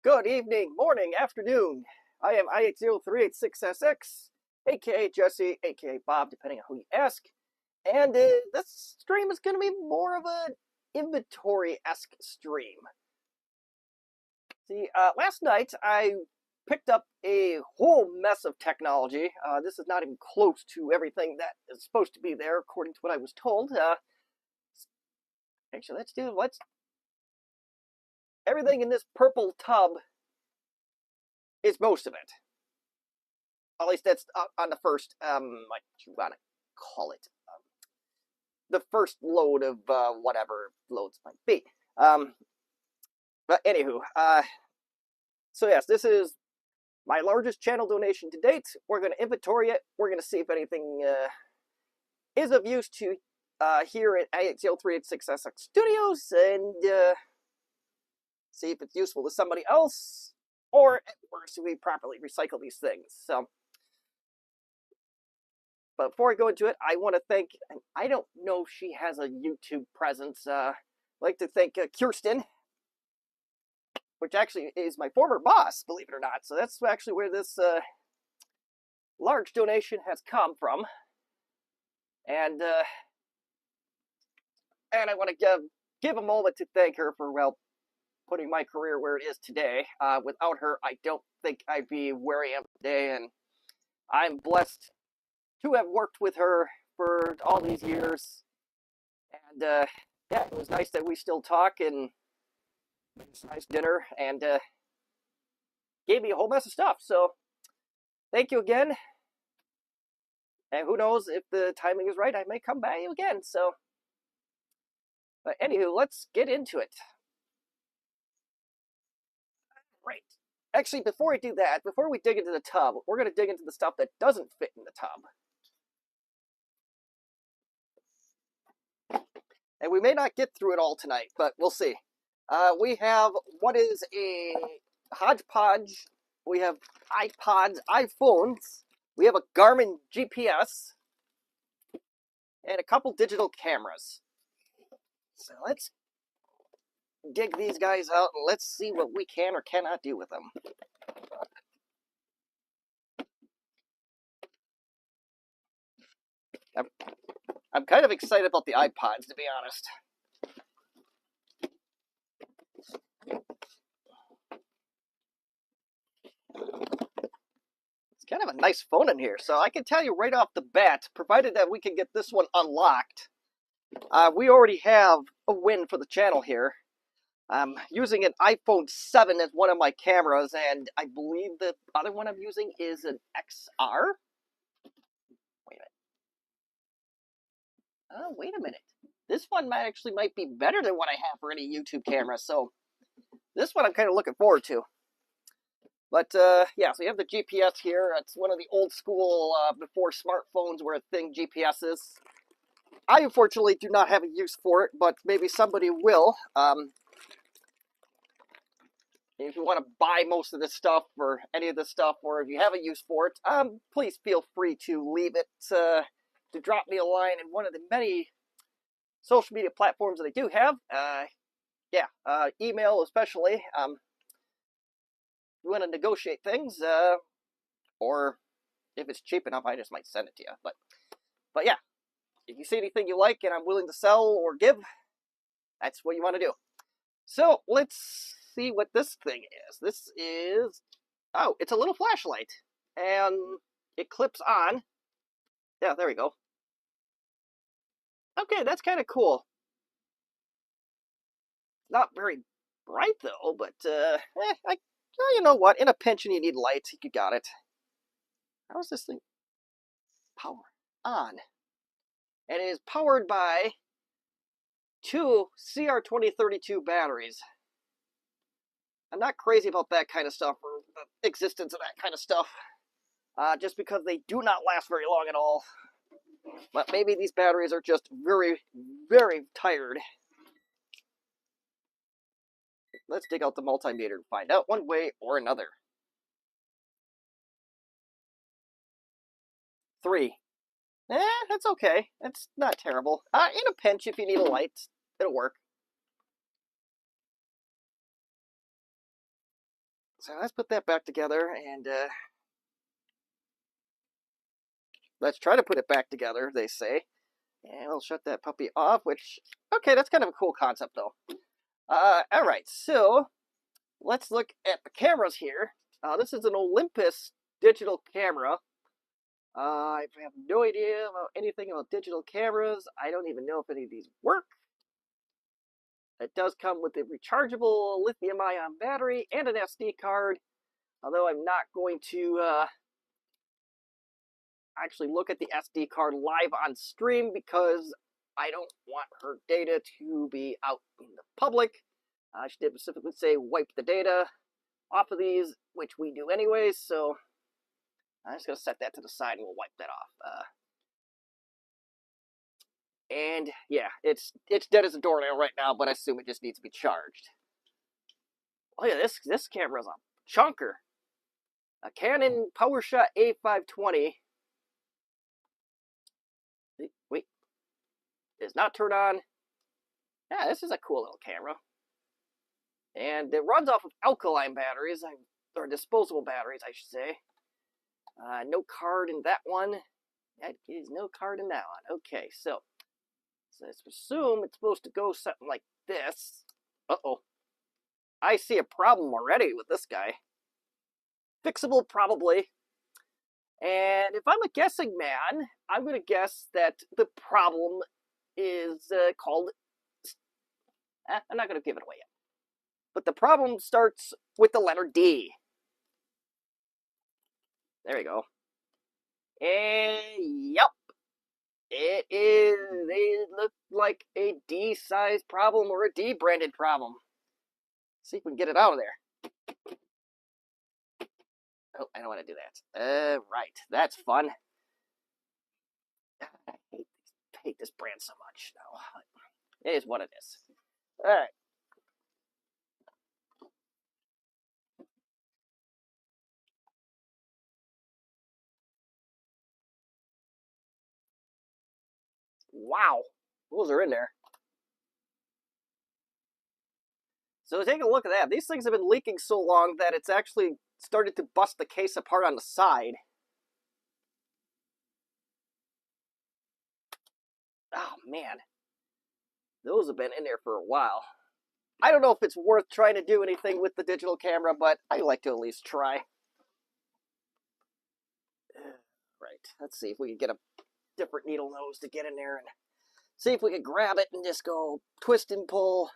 Good evening, morning, afternoon. I am I803866, aka Jesse, aka Bob, depending on who you ask. And this stream is going to be more of an inventory-esque stream. See, last night I picked up a whole mess of technology. This is not even close to everything that is supposed to be there, according to what I was told. Actually, let's everything in this purple tub is most of it. At least that's on the first, what you want to call it, the first load of whatever loads might be. But anywho, so yes, this is my largest channel donation to date. We're going to inventory it. We're going to see if anything is of use to here at I803866 Studios, and see if it's useful to somebody else, or at worst, we properly recycle these things. So. But before I go into it, I want to thank, and I don't know if she has a YouTube presence, I'd like to thank Kirsten, which actually is my former boss, believe it or not. So that's actually where this large donation has come from. And I want to give a moment to thank her for, well, putting my career where it is today. Without her, I don't think I'd be where I am today, and I'm blessed to have worked with her for all these years, and yeah, it was nice that we still talk, and it was a nice dinner, and gave me a whole mess of stuff. So thank you again, and who knows, if the timing is right, I may come by you again. So, but anywho, let's get into it. Right. Actually, before I do that, before we dig into the tub, we're going to dig into the stuff that doesn't fit in the tub. And we may not get through it all tonight, but we'll see. We have what is a hodgepodge. We have iPods, iPhones. We have a Garmin GPS. And a couple digital cameras. So let's dig these guys out and let's see what we can or cannot do with them. I'm kind of excited about the iPods, to be honest. It's kind of a nice phone in here, so I can tell you right off the bat, provided that we can get this one unlocked, we already have a win for the channel here. I'm using an iPhone 7 as one of my cameras, and I believe the other one I'm using is an XR. Wait a minute. Oh, wait a minute. This one might be better than what I have for any YouTube camera, so this one I'm kind of looking forward to. But, yeah, so you have the GPS here. It's one of the old school, before smartphones were a thing, GPSs. I, unfortunately, do not have a use for it, but maybe somebody will. If you want to buy most of this stuff, or any of this stuff, or if you have a use for it, please feel free to leave it, to drop me a line in one of the many social media platforms that I do have. Yeah, email especially. You want to negotiate things, or if it's cheap enough, I just might send it to you. But yeah, if you see anything you like and I'm willing to sell or give, that's what you want to do. So let's see what this thing is. This is, oh, it's a little flashlight, and it clips on. Yeah, there we go. Okay, that's kind of cool. Not very bright though, but you know what? In a pinch and you need light, you got it. How is this thing? Power on. And it is powered by two CR2032 batteries. I'm not crazy about that kind of stuff, or the existence of that kind of stuff, just because they do not last very long at all. But maybe these batteries are just very, very tired. Let's dig out the multimeter and find out one way or another. 3. That's okay. It's not terrible. In a pinch, if you need a light, it'll work. So let's put that back together, and let's try to put it back together, they say. And we'll shut that puppy off, which, okay, that's kind of a cool concept, though. All right, so let's look at the cameras here. This is an Olympus digital camera. I have no idea about anything about digital cameras. I don't even know if any of these work. It does come with a rechargeable lithium-ion battery and an SD card, although I'm not going to actually look at the SD card live on stream because I don't want her data to be out in the public. She did specifically say wipe the data off of these, which we do anyways, so I'm just going to set that to the side and we'll wipe that off. And yeah, it's dead as a doornail right now, but I assume it just needs to be charged. Oh yeah, this camera's a chunker. A Canon PowerShot A520. Wait, is not turned on. Yeah, this is a cool little camera. And it runs off of alkaline batteries, or disposable batteries, I should say. No card in that one. That is no card in that one. Okay, so let's assume it's supposed to go something like this. Uh-oh. I see a problem already with this guy. Fixable, probably. And if I'm a guessing man, I'm going to guess that the problem is called... I'm not going to give it away yet. But the problem starts with the letter D. There we go. And yep. It looked like a D-sized problem or a D-branded problem. See if we can get it out of there. Oh, I don't want to do that. Right. That's fun. I hate this brand so much. No, it is what it is. All right. Wow. Those are in there. So take a look at that. These things have been leaking so long that it's actually started to bust the case apart on the side. Oh, man. Those have been in there for a while. I don't know if it's worth trying to do anything with the digital camera, but I like to at least try. Right. Let's see if we can get a different needle nose to get in there and see if we can grab it and just go twist and pull.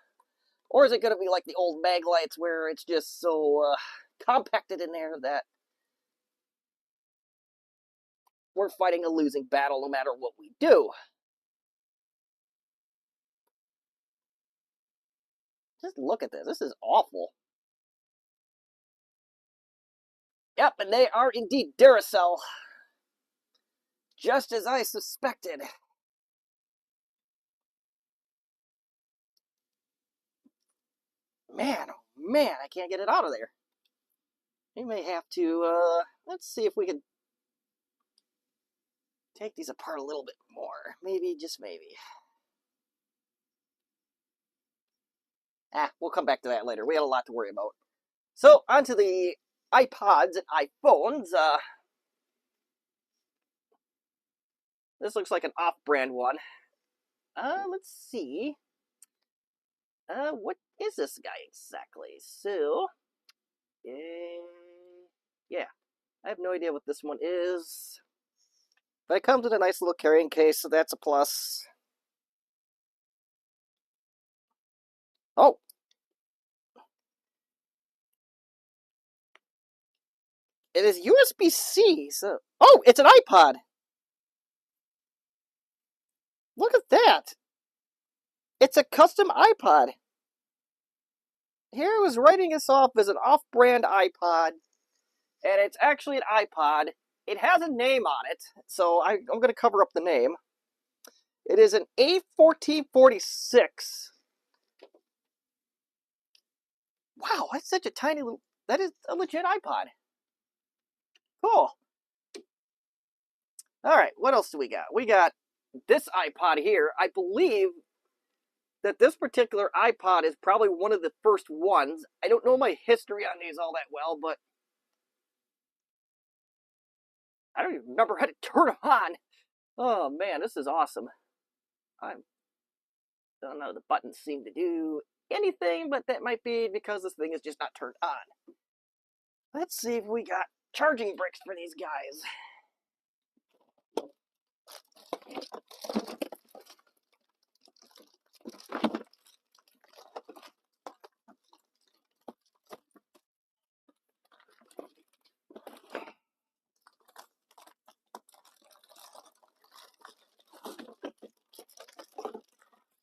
Or is it going to be like the old mag lights where it's just so compacted in there that we're fighting a losing battle no matter what we do? Just look at this. This is awful. Yep, and they are indeed Duracell. Just as I suspected. Man, oh man, I can't get it out of there. We may have to, let's see if we can take these apart a little bit more. Maybe, just maybe. We'll come back to that later. We had a lot to worry about. So, onto the iPods and iPhones. This looks like an off-brand one. Let's see. What is this guy exactly? So, yeah. I have no idea what this one is. But it comes in a nice little carrying case, so that's a plus. Oh! It is USB-C, so... Oh, it's an iPod! Look at that! It's a custom iPod! Here I was writing this off as an off-brand iPod, and it's actually an iPod. It has a name on it, so I'm going to cover up the name. It is an A1446. Wow, that's such a tiny little... That is a legit iPod. Cool. All right, what else do we got? We got this iPod here. I believe that this particular iPod is probably one of the first ones. I don't know my history on these all that well, but I don't even remember how to turn them on. Oh man, this is awesome. I don't know, the buttons seem to do anything, but that might be because this thing is just not turned on. Let's see if we got charging bricks for these guys.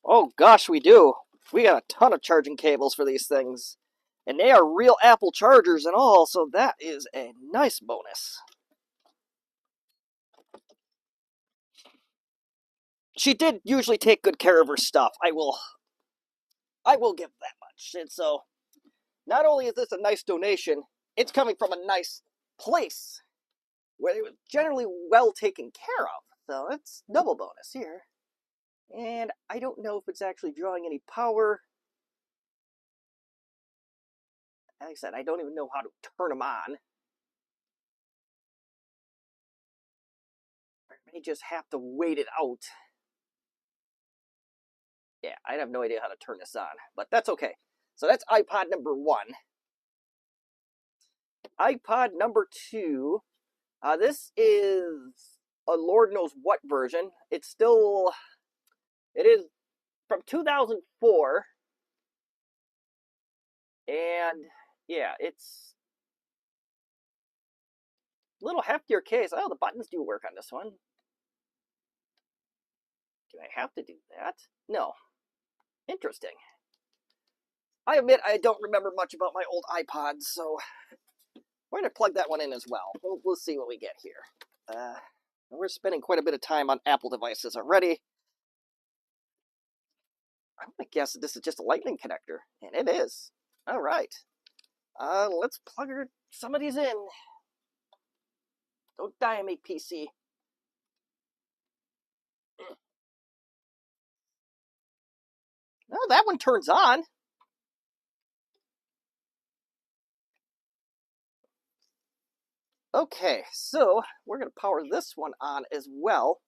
Oh gosh, we do. We got a ton of charging cables for these things. And they are real Apple chargers and all, so that is a nice bonus. She did usually take good care of her stuff. I will give that much. And so, not only is this a nice donation, it's coming from a nice place where it was generally well taken care of. So it's double bonus here. And I don't know if it's actually drawing any power. Like I said, I don't even know how to turn them on. I may just have to wait it out. Yeah, I have no idea how to turn this on, but that's okay. So that's iPod number 1. iPod number 2. This is a Lord knows what version. It is from 2004. And yeah, it's a little heftier case. Oh, the buttons do work on this one. Do I have to do that? No. Interesting. I admit I don't remember much about my old iPods, so we're going to plug that one in as well. We'll see what we get here. We're spending quite a bit of time on Apple devices already. I'm going to guess that this is just a lightning connector, and it is. All right. Let's plug some of these in. Don't die on me, PC. No, that one turns on. Okay, so we're going to power this one on as well.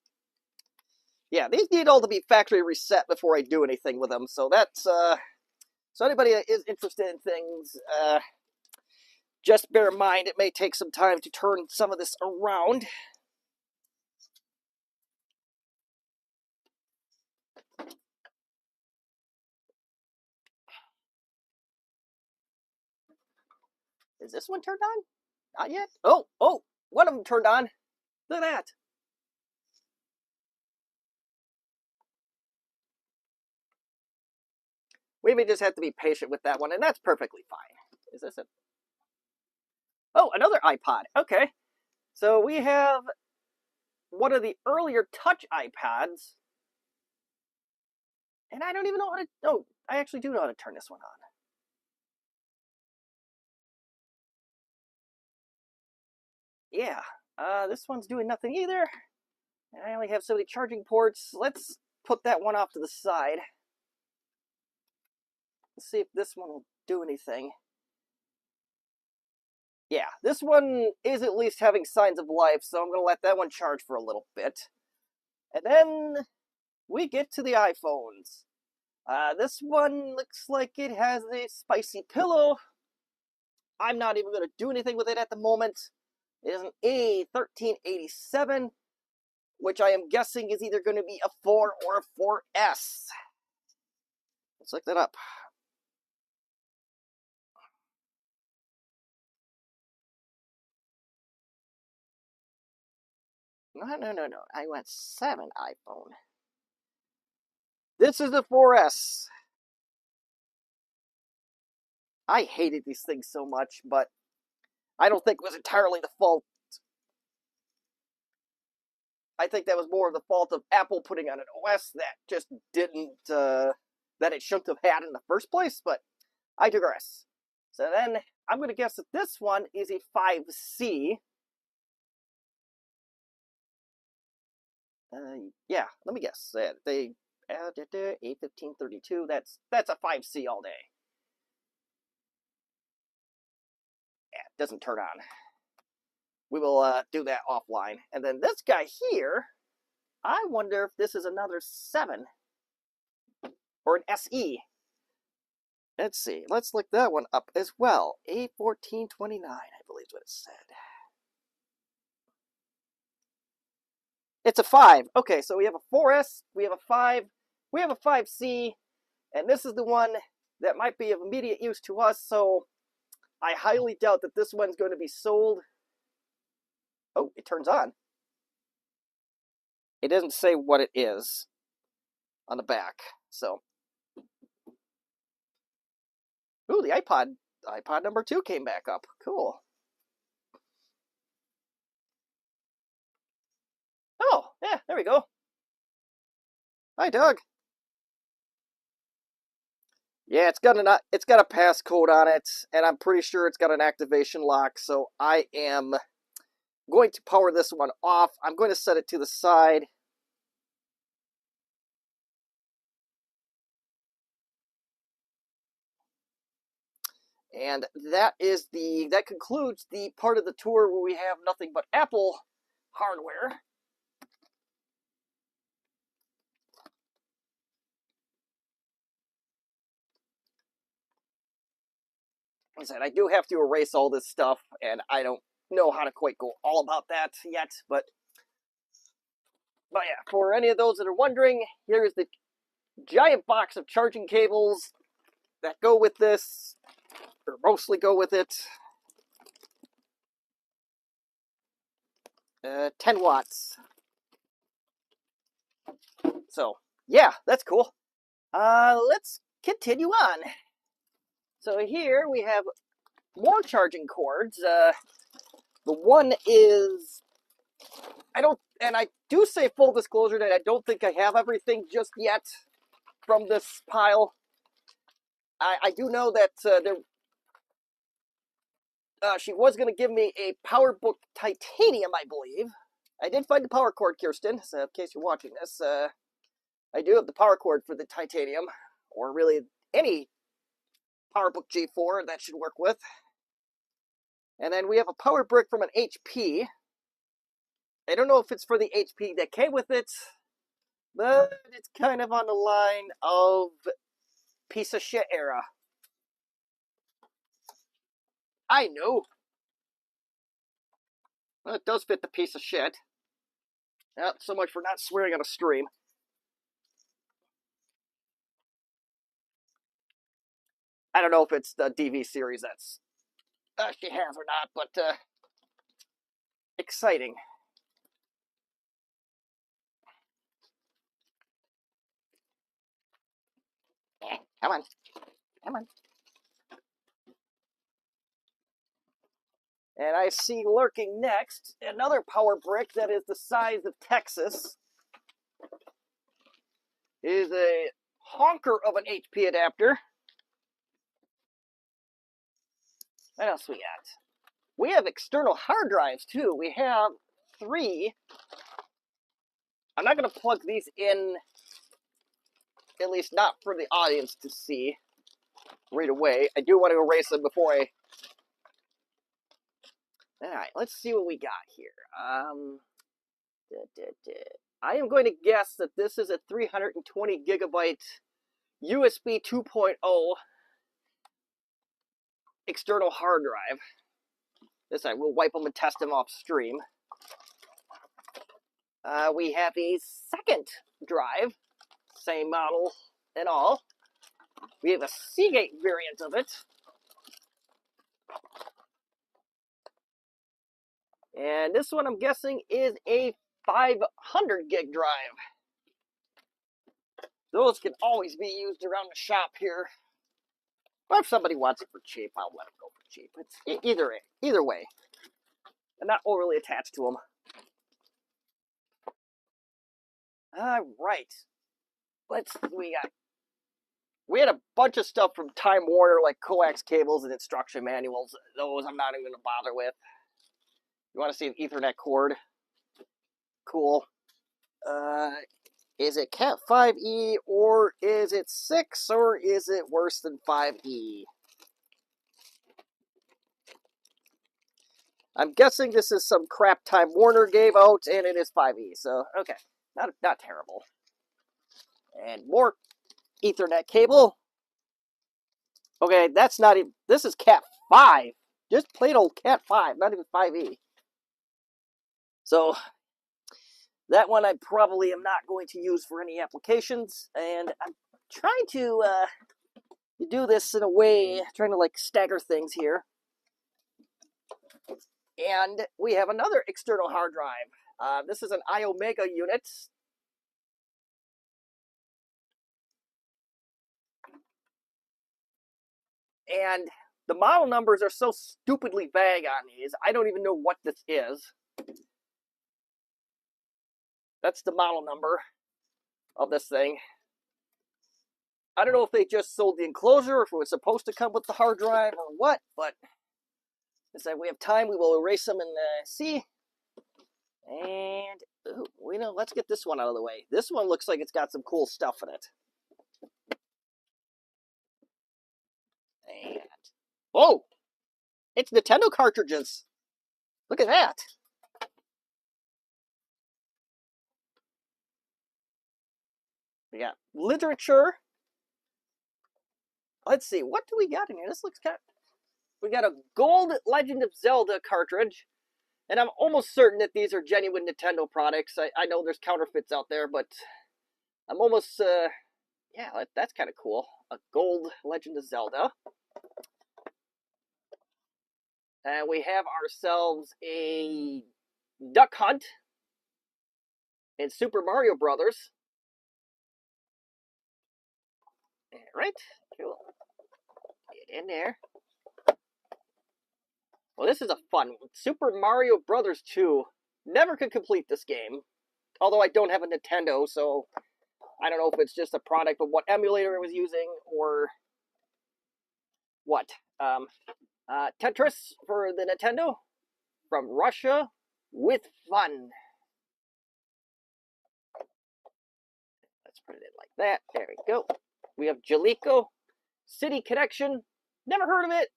Yeah, these need all to be factory reset before I do anything with them. So that's, so anybody that is interested in things, just bear in mind it may take some time to turn some of this around. Is this one turned on? Not yet. Oh, one of them turned on. Look at that. We may just have to be patient with that one, and that's perfectly fine. Is this it? Oh, another iPod. Okay. So we have one of the earlier touch iPads. And I don't even know how to... Oh, I actually do know how to turn this one on. Yeah. This one's doing nothing either. And I only have so many charging ports. Let's put that one off to the side. Let's see if this one will do anything. Yeah, this one is at least having signs of life, so I'm going to let that one charge for a little bit. And then we get to the iPhones. This one looks like it has a spicy pillow. I'm not even going to do anything with it at the moment. It is an A1387, which I am guessing is either going to be a 4 or a 4S. Let's look that up. No. I went 7 iPhone. This is the 4S. I hated these things so much, but I don't think it was entirely the fault. I think that was more of the fault of Apple putting on an OS that just didn't, that it shouldn't have had in the first place, but I digress. So then, I'm going to guess that this one is a 5C. Yeah, let me guess. A1532. That's a 5C all day. Yeah, it doesn't turn on. We will do that offline. And then this guy here, I wonder if this is another 7 or an SE. Let's see. Let's look that one up as well. A1429, I believe is what it said. It's a 5. Okay, so we have a 4S, we have a 5, we have a 5C, and this is the one that might be of immediate use to us, so I highly doubt that this one's going to be sold. Oh, it turns on. It doesn't say what it is on the back, so. Ooh, the iPod number 2 came back up. Cool. Oh, yeah, there we go. Hi, Doug. Yeah, it's got a passcode on it, and I'm pretty sure it's got an activation lock, so I am going to power this one off. I'm going to set it to the side. And that concludes the part of the tour where we have nothing but Apple hardware. Like I said, I do have to erase all this stuff, and I don't know how to quite go all about that yet, but yeah, for any of those that are wondering, here's the giant box of charging cables that go with this, or mostly go with it. 10 watts. So, yeah, that's cool. Let's continue on. So here we have more charging cords. The one is, I do say full disclosure that I don't think I have everything just yet from this pile. I do know that she was going to give me a PowerBook Titanium, I believe. I did find the power cord, Kirsten, so in case you're watching this. I do have the power cord for the Titanium, or really any PowerBook G4 that should work with. And then we have a power brick from an HP. I don't know if it's for the HP that came with it, but it's kind of on the line of piece of shit era. I know. Well, it does fit the piece of shit. Not so much for not swearing on a stream. I don't know if it's the DV series that's she has or not, but exciting. Come on. Come on. And I see lurking next another power brick that is the size of Texas. It is a honker of an HP adapter. What else we got? We have external hard drives too. We have 3. I'm not going to plug these in, at least not for the audience to see right away. I do want to erase them before I... Alright, let's see what we got here. I am going to guess that this is a 320 gigabyte USB 2.0 external hard drive. This I will wipe them and test them off stream. We have a second drive, same model and all. We have a Seagate variant of it. And this one, I'm guessing, is a 500 gig drive. Those can always be used around the shop here. But if somebody wants it for cheap, I'll let them go for cheap. It's either way. I'm not overly attached to them. All right. Let's see what we got. We had a bunch of stuff from Time Warner, like coax cables and instruction manuals. Those I'm not even going to bother with. You want to see an Ethernet cord? Cool. Is it Cat 5e, or is it 6, or is it worse than 5e? I'm guessing this is some crap Time Warner gave out, and it is 5e, so, okay. Not terrible. And more Ethernet cable. Okay, that's not even... This is Cat 5. Just plain old Cat 5, not even 5e. So, that one I probably am not going to use for any applications, and I'm trying to do this in a way, trying to like stagger things here. And we have another external hard drive. This is an iOmega unit. And the model numbers are so stupidly vague on these, I don't even know what this is. That's the model number of this thing. I don't know if they just sold the enclosure, or if it was supposed to come with the hard drive, or what, but as we have time, we will erase them and see. And, ooh, let's get this one out of the way. This one looks like it's got some cool stuff in it. And, oh! It's Nintendo cartridges! Look at that! We got literature. Let's see, what do we got in here? This looks kind of... We got a gold Legend of Zelda cartridge. And I'm almost certain that these are genuine Nintendo products. I know there's counterfeits out there, but I'm almost... yeah, that's kind of cool. A gold Legend of Zelda. And we have ourselves a Duck Hunt in Super Mario Brothers. Alright, cool. Get in there. Well, this is a fun one. Super Mario Brothers 2. Never could complete this game. Although I don't have a Nintendo, so I don't know if it's just a product of what emulator it was using, or what. Tetris for the Nintendo. From Russia with fun. Let's put it in like that. There we go. We have Jalico. City Connection. Never heard of it.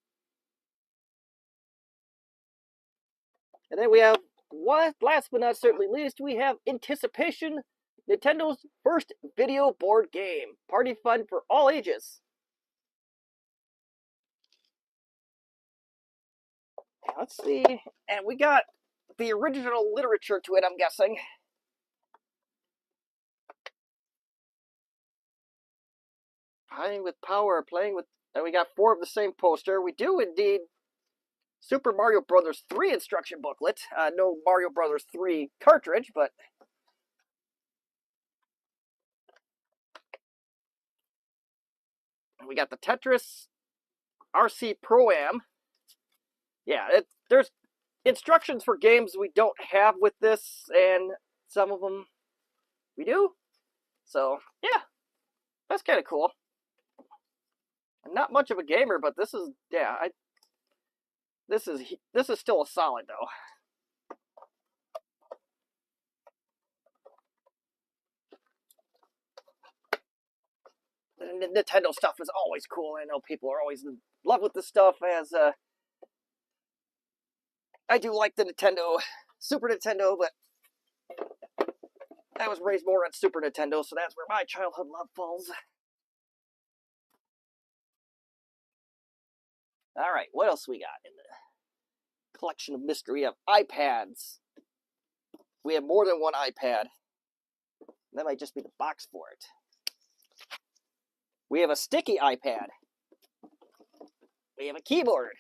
And then we have, last but not certainly least, we have Anticipation, Nintendo's first video board game. Party fun for all ages. Let's see. And we got the original literature to it, I'm guessing. Playing with power, playing with... And we got 4 of the same poster. We do indeed Super Mario Brothers 3 instruction booklet. No Mario Brothers 3 cartridge, but... We got the Tetris RC Pro-Am. Yeah, there's instructions for games we don't have with this, and some of them we do. So, yeah, that's kind of cool. I'm not much of a gamer, but this is, yeah, this is still a solid, though. And Nintendo stuff is always cool. I know people are always in love with this stuff, as I do like the Super Nintendo, but I was raised more on Super Nintendo, so that's where my childhood love falls. Alright, what else we got in the collection of mystery of iPads? We have more than one iPad. That might just be the box for it. We have a sticky iPad. We have a keyboard.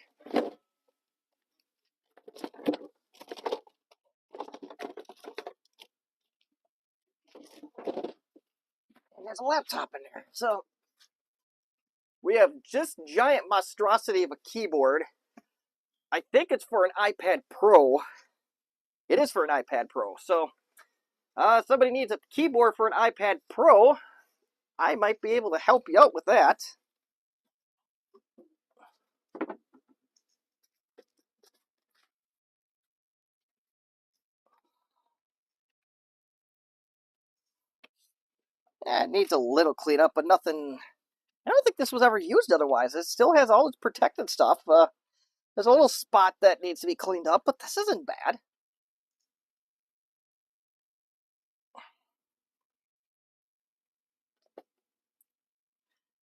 And there's a laptop in there. So, we have just giant monstrosity of a keyboard. I think it's for an iPad Pro. It is for an iPad Pro. So, somebody needs a keyboard for an iPad Pro. I might be able to help you out with that. Yeah, it needs a little cleanup, but nothing. I don't think this was ever used otherwise. It still has all its protected stuff. There's a little spot that needs to be cleaned up, but this isn't bad.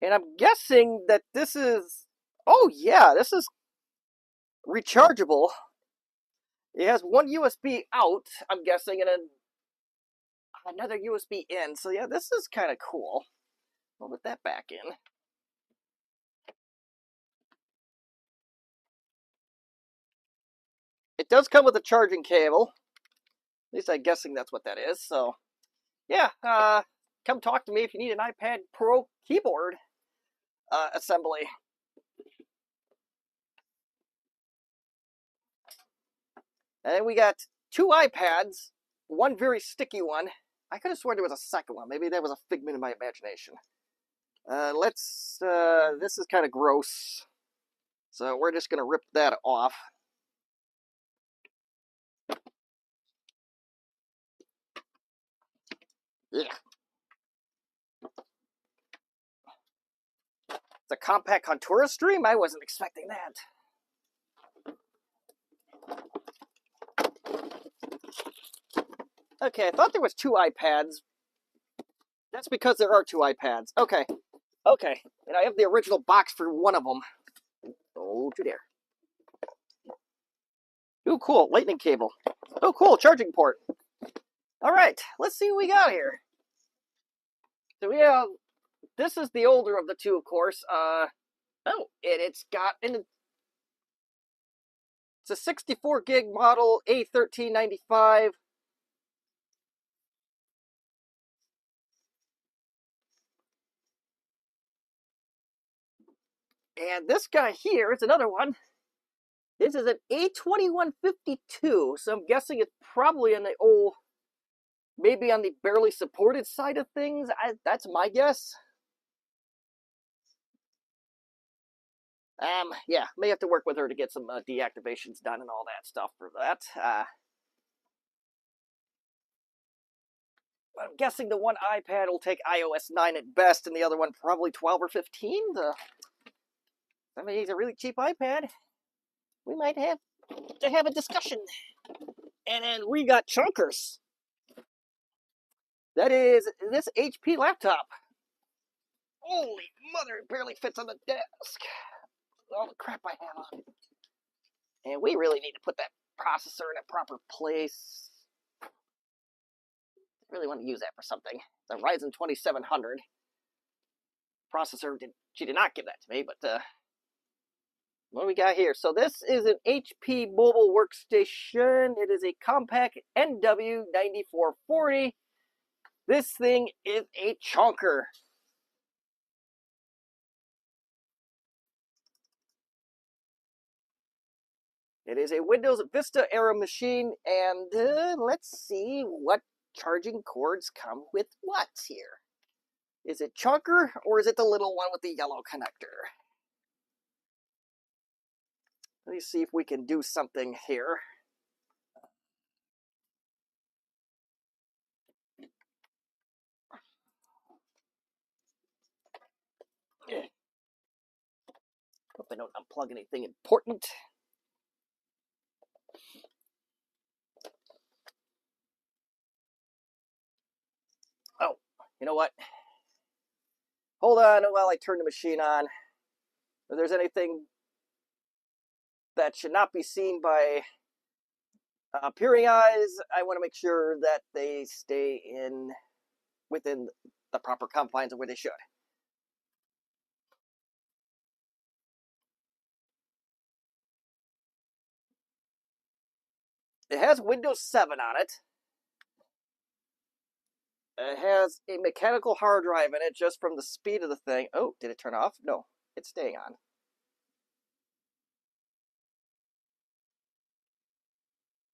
And I'm guessing that this is. Oh, yeah, this is rechargeable. It has one USB out, I'm guessing, and another USB in. So, yeah, this is kind of cool. We'll put that back in. It does come with a charging cable. At least I'm guessing that's what that is. So, yeah, come talk to me if you need an iPad Pro keyboard assembly. And then we got two iPads, one very sticky one. I could have sworn there was a second one. Maybe that was a figment of my imagination. This is kind of gross. So we're just going to rip that off. Yeah. It's a compact Contura stream? I wasn't expecting that. Okay, I thought there was two iPads. That's because there are two iPads. Okay. Okay. And I have the original box for one of them. Oh, to there. Ooh, cool. Lightning cable. Oh, cool. Charging port. All right. Let's see what we got here. So we have... This is the older of the two, of course. It's got... It's a 64 gig model A1395. And this guy here is another one. This is an A2152, so I'm guessing it's probably in the old, maybe on the barely supported side of things. That's my guess. Yeah, may have to work with her to get some deactivations done and all that stuff for that. I'm guessing the one iPad will take iOS 9 at best, and the other one probably 12 or 15. I mean, he's a really cheap iPad. We might have to have a discussion. And then we got Chunkers. That is this HP laptop. Holy mother, it barely fits on the desk. All the crap I have on it. And we really need to put that processor in a proper place. I really want to use that for something. The Ryzen 2700 processor, she did not give that to me, but what do we got here? So this is an HP mobile workstation. It is a compact NW9440. This thing is a chunker. It is a Windows Vista era machine, and let's see what charging cords come with what here. Is it chunker, or is it the little one with the yellow connector? Let me see if we can do something here. Hope I don't unplug anything important. Oh, you know what? Hold on while I turn the machine on. If there's anything that should not be seen by peering eyes, I want to make sure that they stay within the proper confines of where they should. It has Windows 7 on it. It has a mechanical hard drive in it just from the speed of the thing. Oh, did it turn off? No, it's staying on.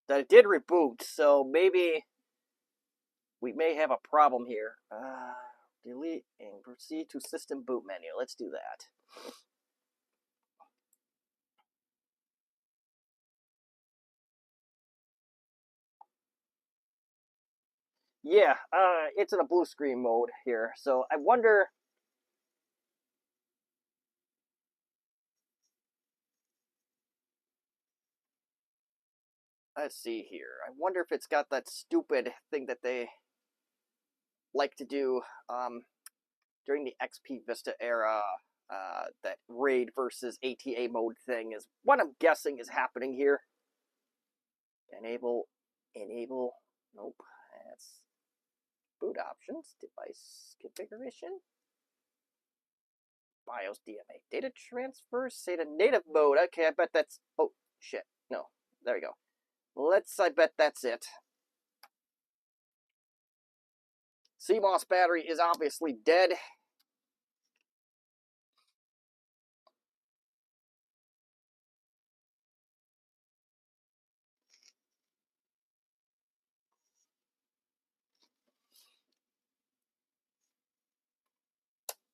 That it did reboot, so maybe we may have a problem here. Delete and proceed to system boot menu. Let's do that. Yeah, it's in a blue screen mode here, so I wonder. Let's see here. I wonder if it's got that stupid thing that they like to do during the XP Vista era. That raid versus ATA mode thing is what I'm guessing is happening here. Enable. Nope. That's boot options, device configuration, BIOS DMA data transfer, SATA native mode. Okay, I bet that's. Oh shit. No, there we go. I bet that's it. CMOS battery is obviously dead.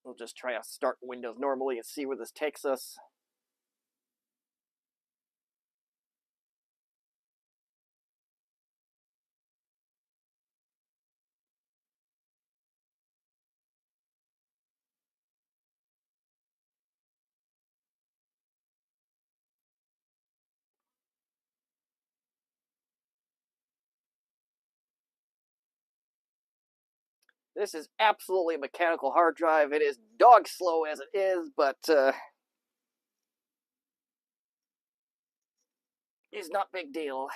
We'll just try to start Windows normally and see where this takes us. This is absolutely a mechanical hard drive. It is dog slow as it is, but it's not big deal.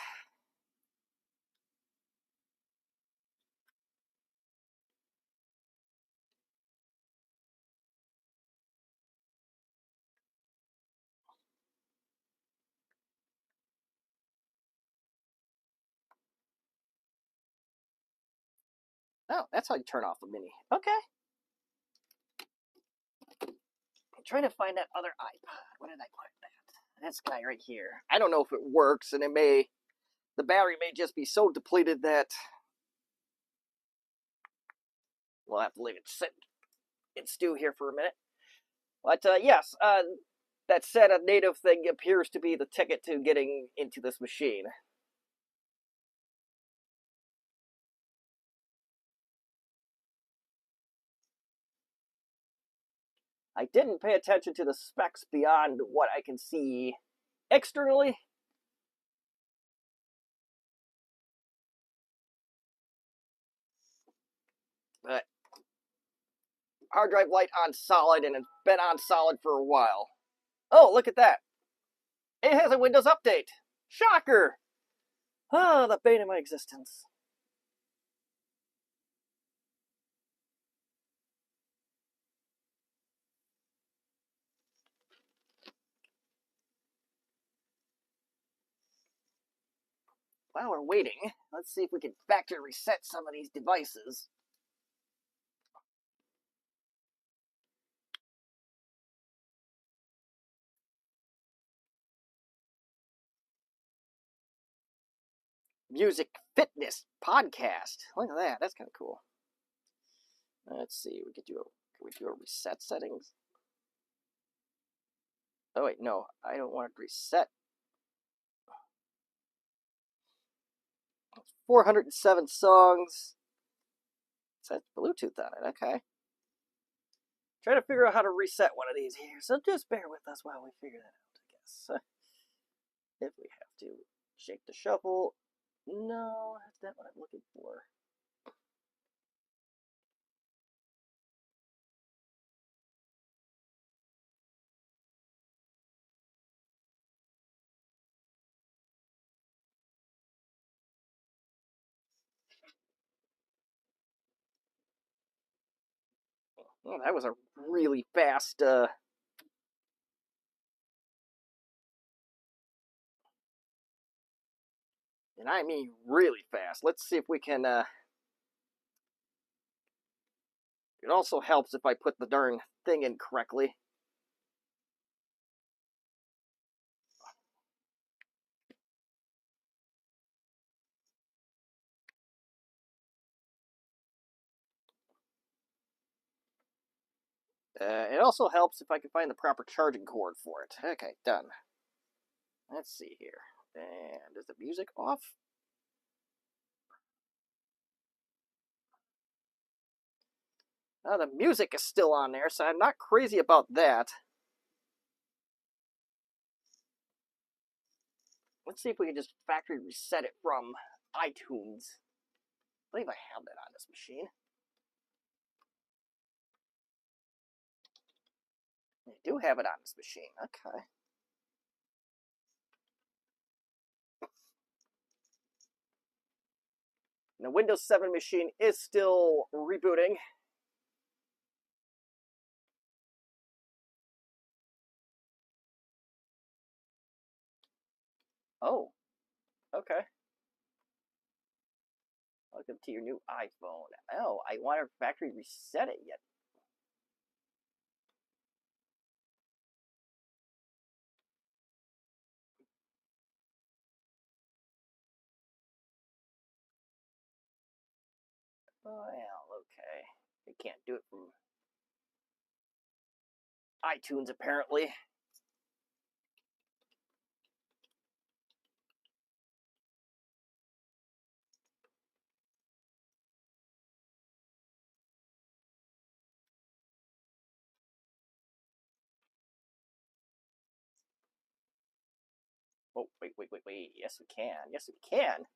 Oh, that's how you turn off the Mini. Okay. I'm trying to find that other iPod. What did I put that? This guy right here. I don't know if it works, and the battery may just be so depleted that we'll have to leave it sit and stew here for a minute. But yes, that said, a native thing appears to be the ticket to getting into this machine. I didn't pay attention to the specs beyond what I can see externally. But hard drive light on solid, and it's been on solid for a while. Oh, look at that. It has a Windows update. Shocker. Ah, the bane of my existence. While we're waiting, let's see if we can factory reset some of these devices. Music fitness podcast. Look at that. That's kind of cool. Let's see. Can we do a reset settings? Oh wait, no. I don't want to reset. 407 songs. It says Bluetooth on it. Okay. Trying to figure out how to reset one of these here. So just bear with us while we figure that out, I guess. If we have to shake the shuffle. No, that's not what I'm looking for. Oh, that was a really fast, and I mean really fast. Let's see if we can, it also helps if I put the darn thing in correctly. It also helps if I can find the proper charging cord for it. Okay, done. Let's see here. And is the music off? The music is still on there, so I'm not crazy about that. Let's see if we can just factory reset it from iTunes. I believe I have that on this machine. I do have it on this machine. Okay. And the Windows 7 machine is still rebooting. Oh, okay. Welcome to your new iPhone. Oh, I want to factory reset it yet. Well, okay. You can't do it from iTunes, apparently. Oh, wait. Yes, we can. Yes, we can.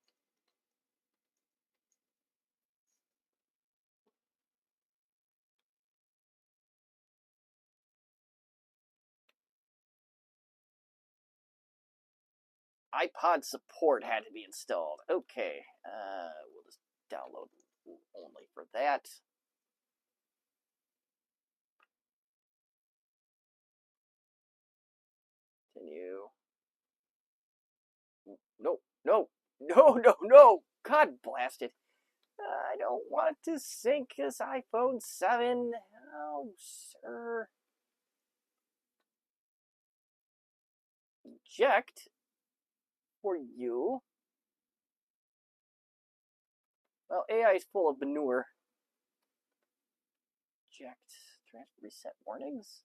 iPod support had to be installed. Okay. We'll just download only for that. Continue. No. God blast it. I don't want to sync this iPhone 7. Oh, sir. Eject for you. Well, AI is full of manure. Eject. Transfer reset warnings.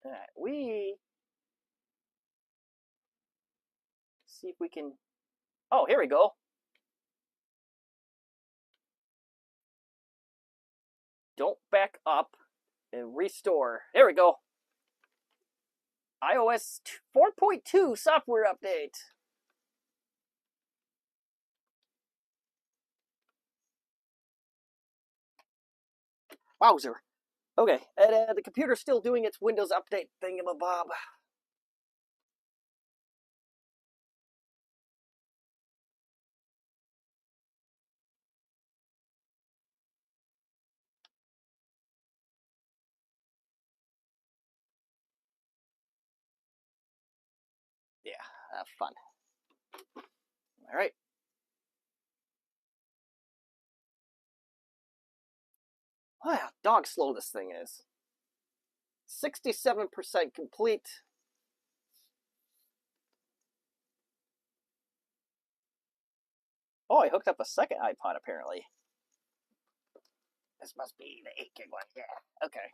All right, we see if we can. Oh, here we go. Don't back up and restore. There we go. iOS 4.2 software update. Wowzer. Okay, and the computer's still doing its Windows update thingamabob. Yeah, fun. All right. Wow, dog slow this thing is. 67% complete. Oh, I hooked up a second iPod apparently. This must be the 8 gig one. Yeah, okay.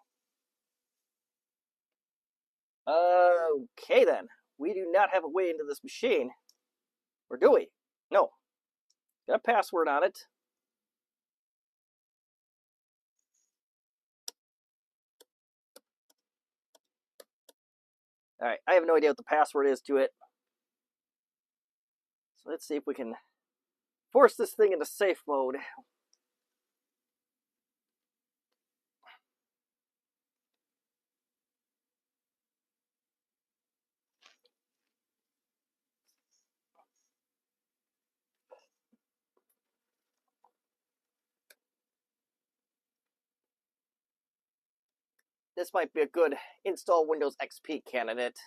Okay then. We do not have a way into this machine. Or do we? No. Got a password on it. Alright, I have no idea what the password is to it. So let's see if we can force this thing into safe mode. This might be a good install Windows XP candidate.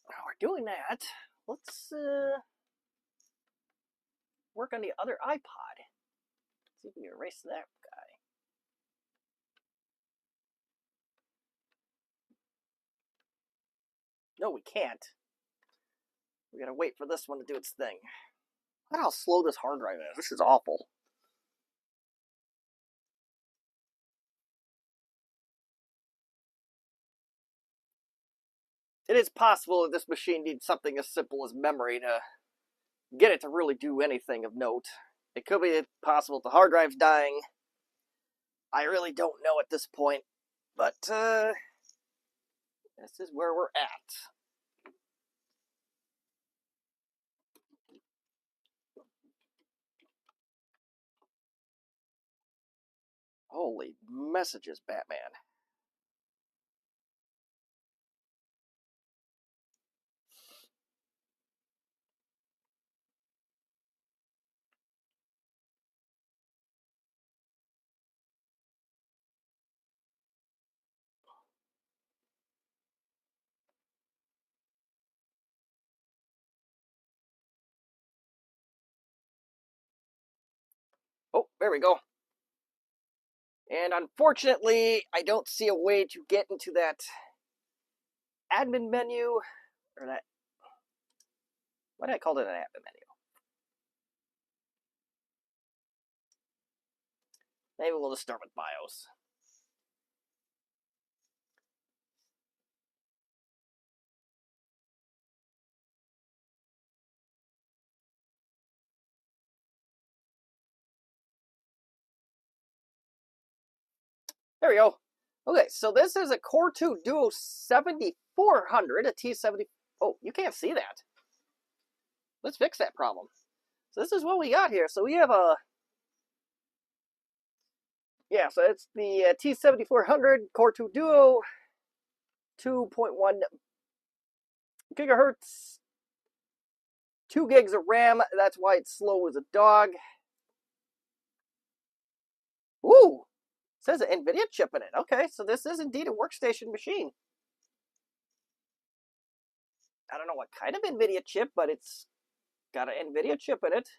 While we're doing that, let's work on the other iPod. See if we can erase that guy. No, we can't. We gotta wait for this one to do its thing. Look at how slow this hard drive is. This is awful. It is possible that this machine needs something as simple as memory to get it to really do anything of note. It could be possible the hard drive's dying. I really don't know at this point, but this is where we're at. Holy messages, Batman. Oh, there we go. And unfortunately, I don't see a way to get into that admin menu, or that, what did I call it, an admin menu? Maybe we'll just start with BIOS. There we go. Okay, so this is a Core 2 Duo 7400, a T70. Oh, you can't see that. Let's fix that problem. So this is what we got here. So we have a, yeah, so it's the T7400 Core 2 Duo, 2.1 gigahertz, 2 gigs of RAM. That's why it's slow as a dog. Ooh, it says an NVIDIA chip in it. Okay, so this is indeed a workstation machine. I don't know what kind of NVIDIA chip, but it's got an NVIDIA chip in it.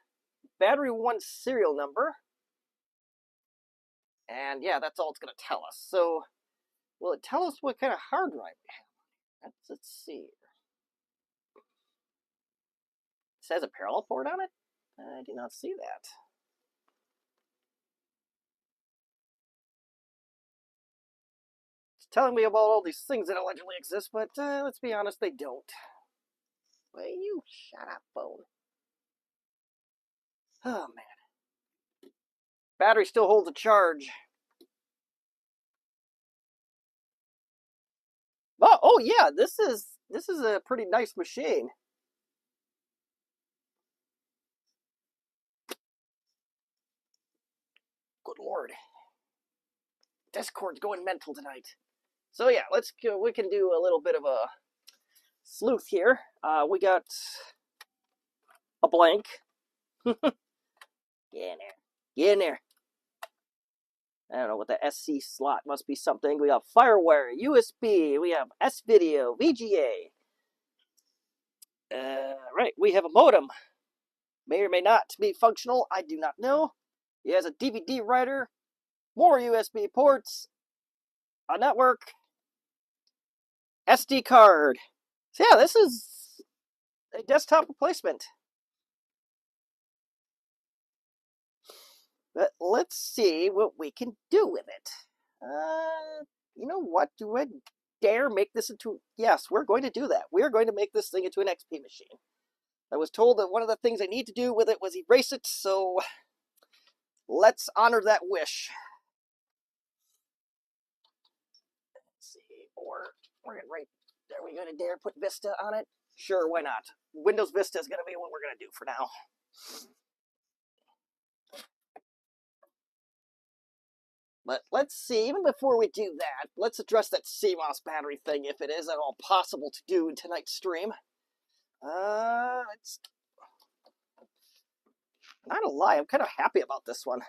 Battery 1 serial number. And yeah, that's all it's going to tell us. So, will it tell us what kind of hard drive we have? Let's see. It says a parallel port on it? I do not see that. It's telling me about all these things that allegedly exist, but let's be honest, they don't. Will you shut up, phone? Oh, man. Battery still holds a charge. Oh yeah, this is a pretty nice machine. Good lord. Discord's going mental tonight. So yeah, we can do a little bit of a sleuth here. We got a blank. Get in there. Get in there. I don't know what the SC slot must be something. We have FireWire, USB, we have S-Video, VGA. Right, we have a modem. May or may not be functional, I do not know. He has a DVD writer, more USB ports, a network, SD card. So yeah, this is a desktop replacement. But let's see what we can do with it. You know what? Do I dare make this into... Yes, we're going to do that. We're going to make this thing into an XP machine. I was told that one of the things I need to do with it was erase it, so let's honor that wish. Let's see, or we're going to write... Are we going to dare put Vista on it? Sure, why not? Windows Vista is going to be what we're going to do for now. But let's see, even before we do that, let's address that CMOS battery thing, if it is at all possible to do in tonight's stream. It's not a lie, I'm kind of happy about this one.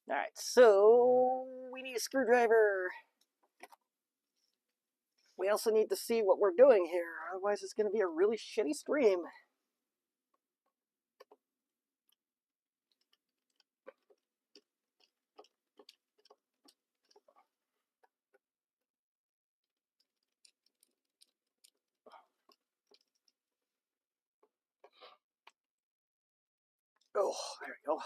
Alright, so we need a screwdriver. we also need to see what we're doing here. Otherwise, it's going to be a really shitty stream. Oh, there we go.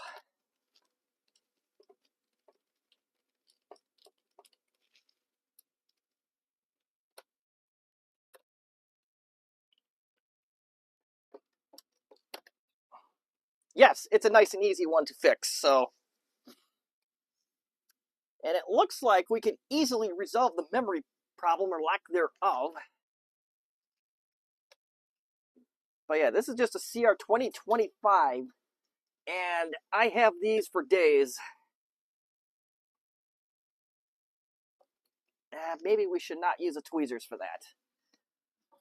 Yes, it's a nice and easy one to fix, so. And it looks like we can easily resolve the memory problem or lack thereof. But yeah, this is just a CR 2025, and I have these for days. Maybe we should not use the tweezers for that.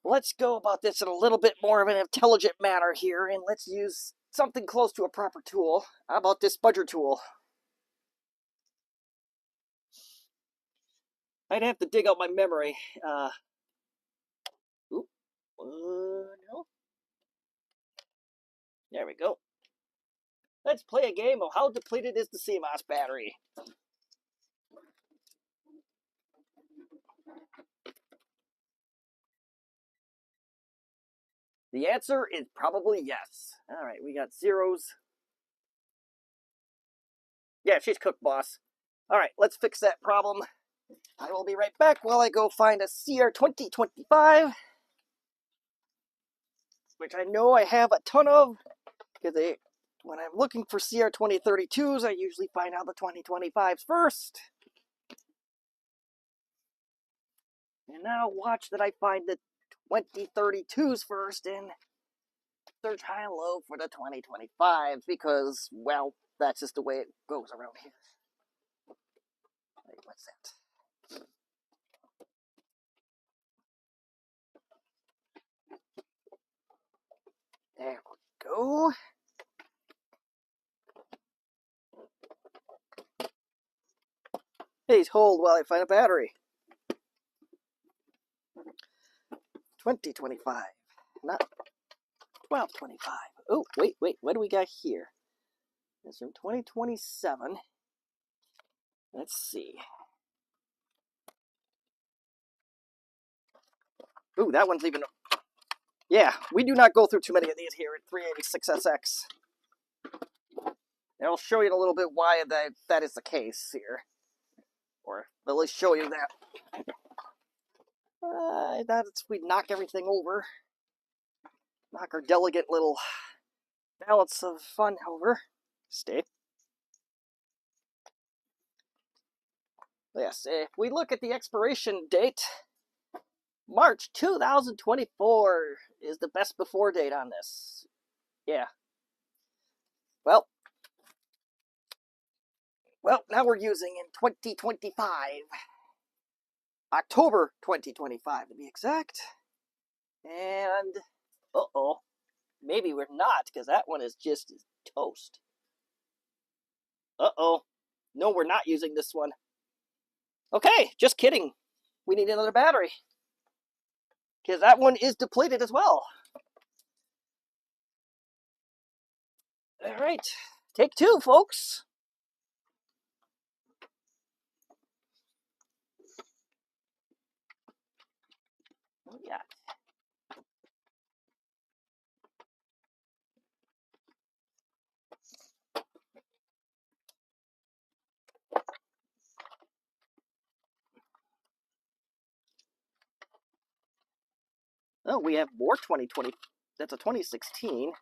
Let's go about this in a little bit more of an intelligent manner here, and let's use something close to a proper tool. How about this budger tool? I'd have to dig out my memory. No. There we go. Let's play a game of how depleted is the CMOS battery. The answer is probably yes. All right, we got zeros. Yeah, she's cooked, boss. All right, let's fix that problem. I will be right back while I go find a CR 2025, which I know I have a ton of, because when I'm looking for CR 2032s, I usually find out the 2025s first. And now watch that I find the 2032s first and search high and low for the 2025s, because, well, that's just the way it goes around here. Hey, what's that? There we go. Please hold while I find a battery. 2025, not 1225. Oh, wait, what do we got here? This from 2027. Let's see. Ooh, that one's even. Yeah, we do not go through too many of these here at 386SX. And I'll show you in a little bit why that is the case here. Or at least show you that. That's we knock everything over. Knock our delicate little balance of fun over. Stay. Yes, if we look at the expiration date, March 2024 is the best before date on this. Yeah. Well, now we're using in 2025. October 2025 to be exact. And, uh-oh, maybe we're not, because that one is just toast. Uh-oh. No, we're not using this one. Okay, just kidding. We need another battery, because that one is depleted as well. All right, take two, folks. Yeah. Oh, we have more 2020. That's a 2016.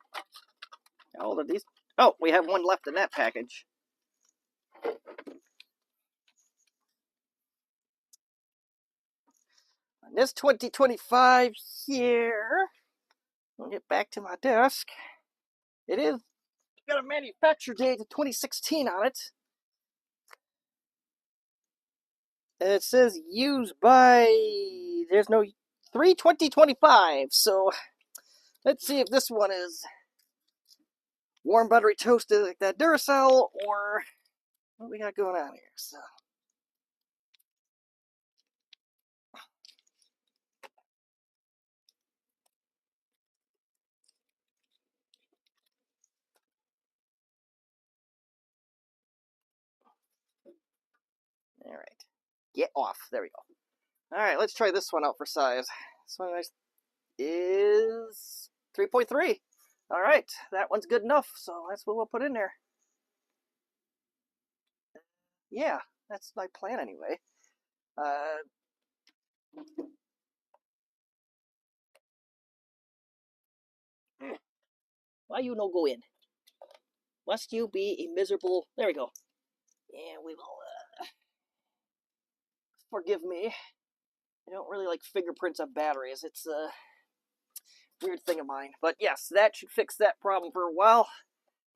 How old are these? Oh, we have one left in that package. On this 2025 here, I'll get back to my desk. It is got a manufacture date of 2016 on it. And it says used by, there's no 3/20/25. So let's see if this one is warm buttery toasted like that Duracell, or what we got going on here. So get off. There we go. All right, let's try this one out for size. This one is 3.3. All right, that one's good enough, so that's what we'll put in there. Yeah, that's my plan anyway. Why you no go in? Must you be a miserable... There we go. And we will... forgive me. I don't really like fingerprints on batteries. It's a weird thing of mine. But yes, that should fix that problem for a while.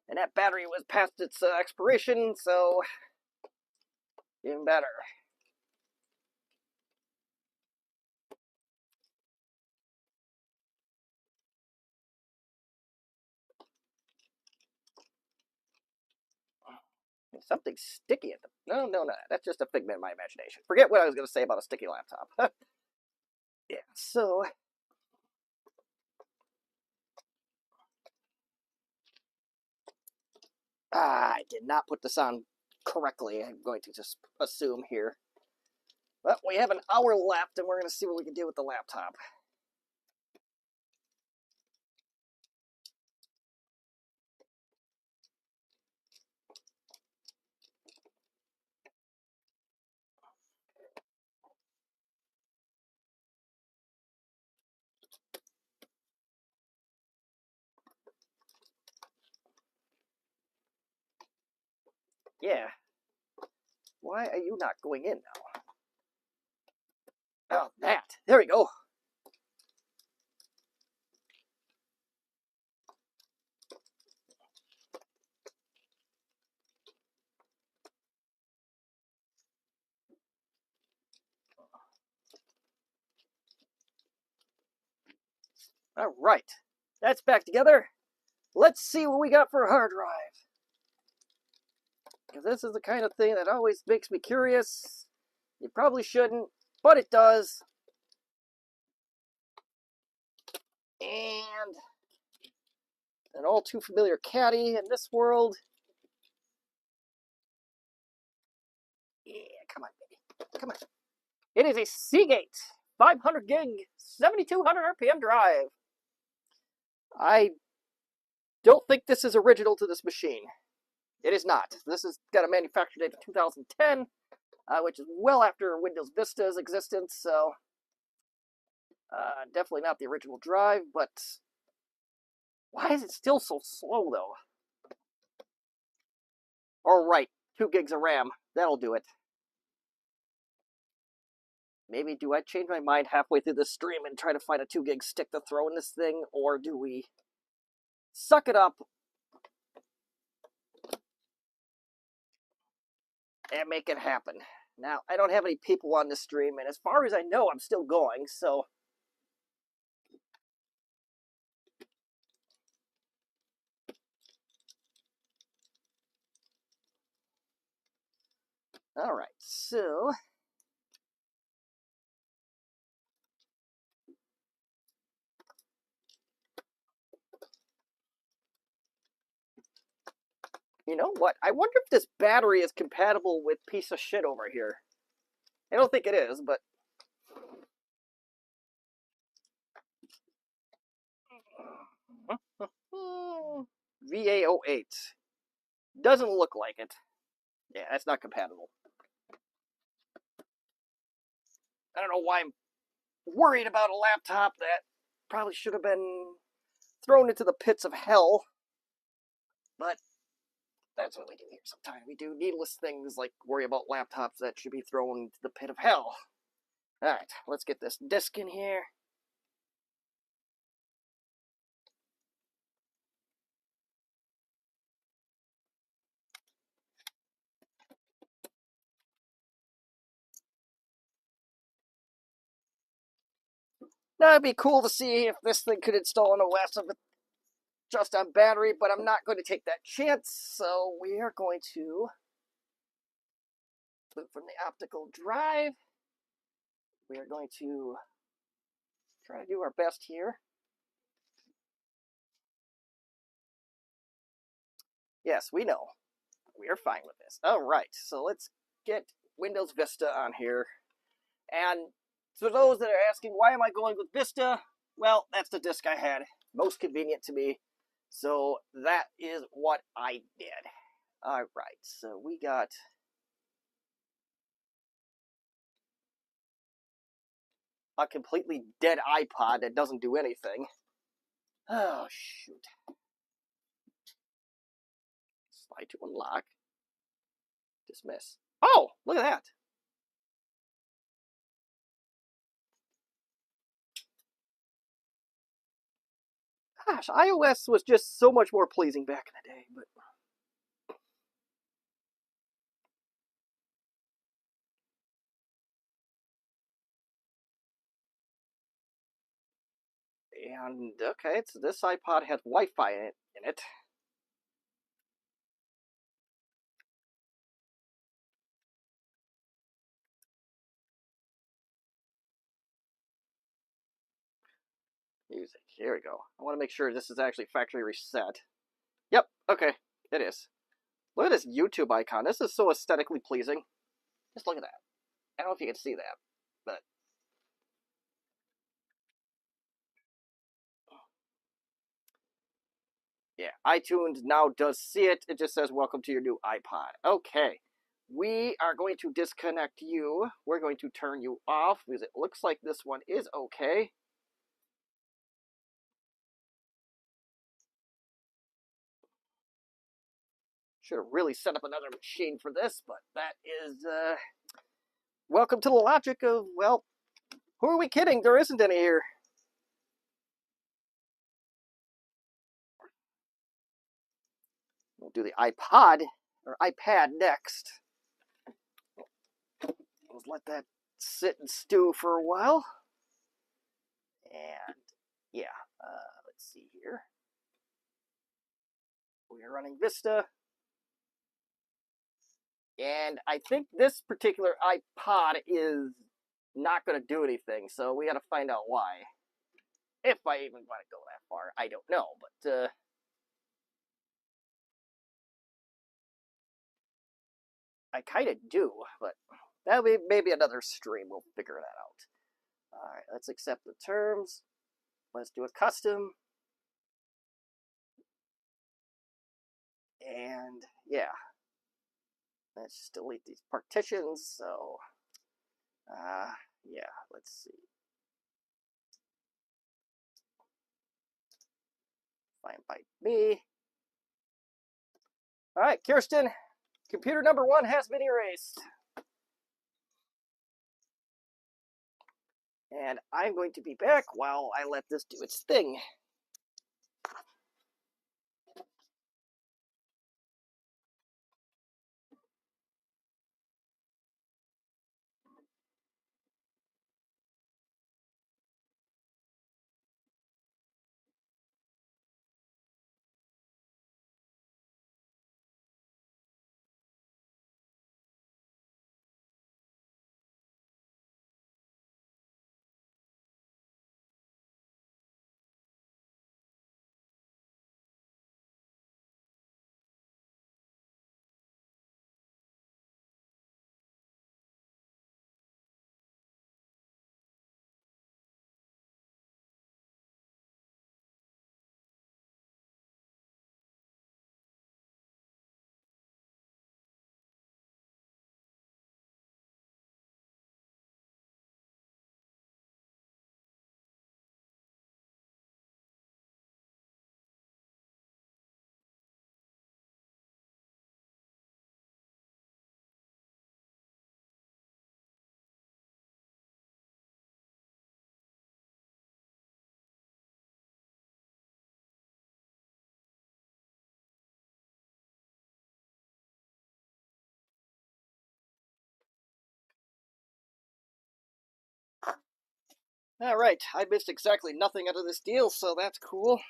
And that battery was past its expiration, so... even better. Something sticky at the... No, that's just a figment of my imagination. Forget what I was going to say about a sticky laptop. Yeah, so... I did not put this on correctly. I'm going to just assume here. But we have an hour left, and we're going to see what we can do with the laptop. Yeah. Why are you not going in now? Oh, that. There we go. All right. That's back together. Let's see what we got for a hard drive. Because this is the kind of thing that always makes me curious. You probably shouldn't, but it does. And an all too familiar caddy in this world. Yeah, come on, baby. Come on. It is a Seagate 500 gig, 7200 RPM drive. I don't think this is original to this machine. It is not. This has got a manufacture date of 2010, which is well after Windows Vista's existence, so definitely not the original drive, but why is it still so slow, though? All right, 2 gigs of RAM. That'll do it. Maybe do I change my mind halfway through the stream and try to find a 2 gig stick to throw in this thing, or do we suck it up and make it happen? Now, I don't have any people on the stream, and as far as I know, I'm still going, so... Alright, so... You know what? I wonder if this battery is compatible with piece of shit over here. I don't think it is, but... VA08. Doesn't look like it. Yeah, that's not compatible. I don't know why I'm worried about a laptop that probably should have been thrown into the pits of hell. But that's what we do here sometimes. We do needless things like worry about laptops that should be thrown into the pit of hell. Alright, let's get this disk in here. Now it'd be cool to see if this thing could install an OS of it just on battery, but I'm not going to take that chance, so we are going to boot from the optical drive. We are going to try to do our best here. Yes, we know. We are fine with this. All right, so let's get Windows Vista on here. And for those that are asking, why am I going with Vista? Well, that's the disk I had. Most convenient to me. So that is what I did. Alright, so we got... a completely dead iPod that doesn't do anything. Oh, shoot. Slide to unlock. Dismiss. Oh, look at that. Gosh, iOS was just so much more pleasing back in the day, but... And, okay, so this iPod has Wi-Fi in it. Music, here we go. I want to make sure this is actually factory reset. Yep, okay, it is. Look at this YouTube icon. This is so aesthetically pleasing. Just look at that. I don't know if you can see that, but... yeah, iTunes now does see it. It just says, welcome to your new iPod. Okay, we are going to disconnect you. We're going to turn you off because it looks like this one is okay. Should have really set up another machine for this, but that is, welcome to the logic of, well, who are we kidding? There isn't any here. We'll do the iPod, or iPad next. Let's let that sit and stew for a while. And, yeah, let's see here. We are running Vista. And I think this particular iPod is not going to do anything, so we got to find out why. If I even want to go that far, I don't know, but, I kind of do, but that'll be maybe another stream. We'll figure that out. Alright, let's accept the terms. Let's do a custom. And, yeah. Let's just delete these partitions, so... yeah, let's see. Fine by me. Alright, Kirsten, computer number 1 has been erased. And I'm going to be back while I let this do its thing. Alright, I missed exactly nothing out of this deal, so that's cool.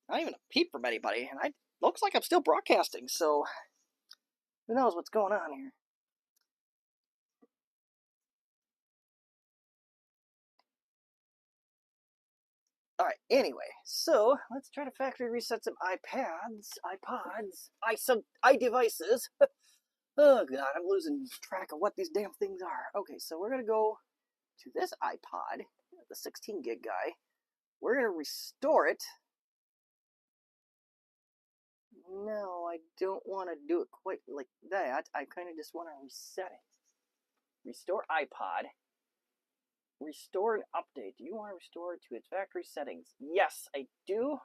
Not even a peep from anybody, and I looks like I'm still broadcasting, so who knows what's going on here. Alright, anyway, so let's try to factory reset some iPods, some iDevices. Oh god, I'm losing track of what these damn things are. Okay, so we're gonna go to this iPod, the 16 gig guy. We're gonna restore it. No, I don't want to do it quite like that. I kind of just want to reset it. Restore iPod. Restore and update. Do you want to restore it to its factory settings? Yes, I do.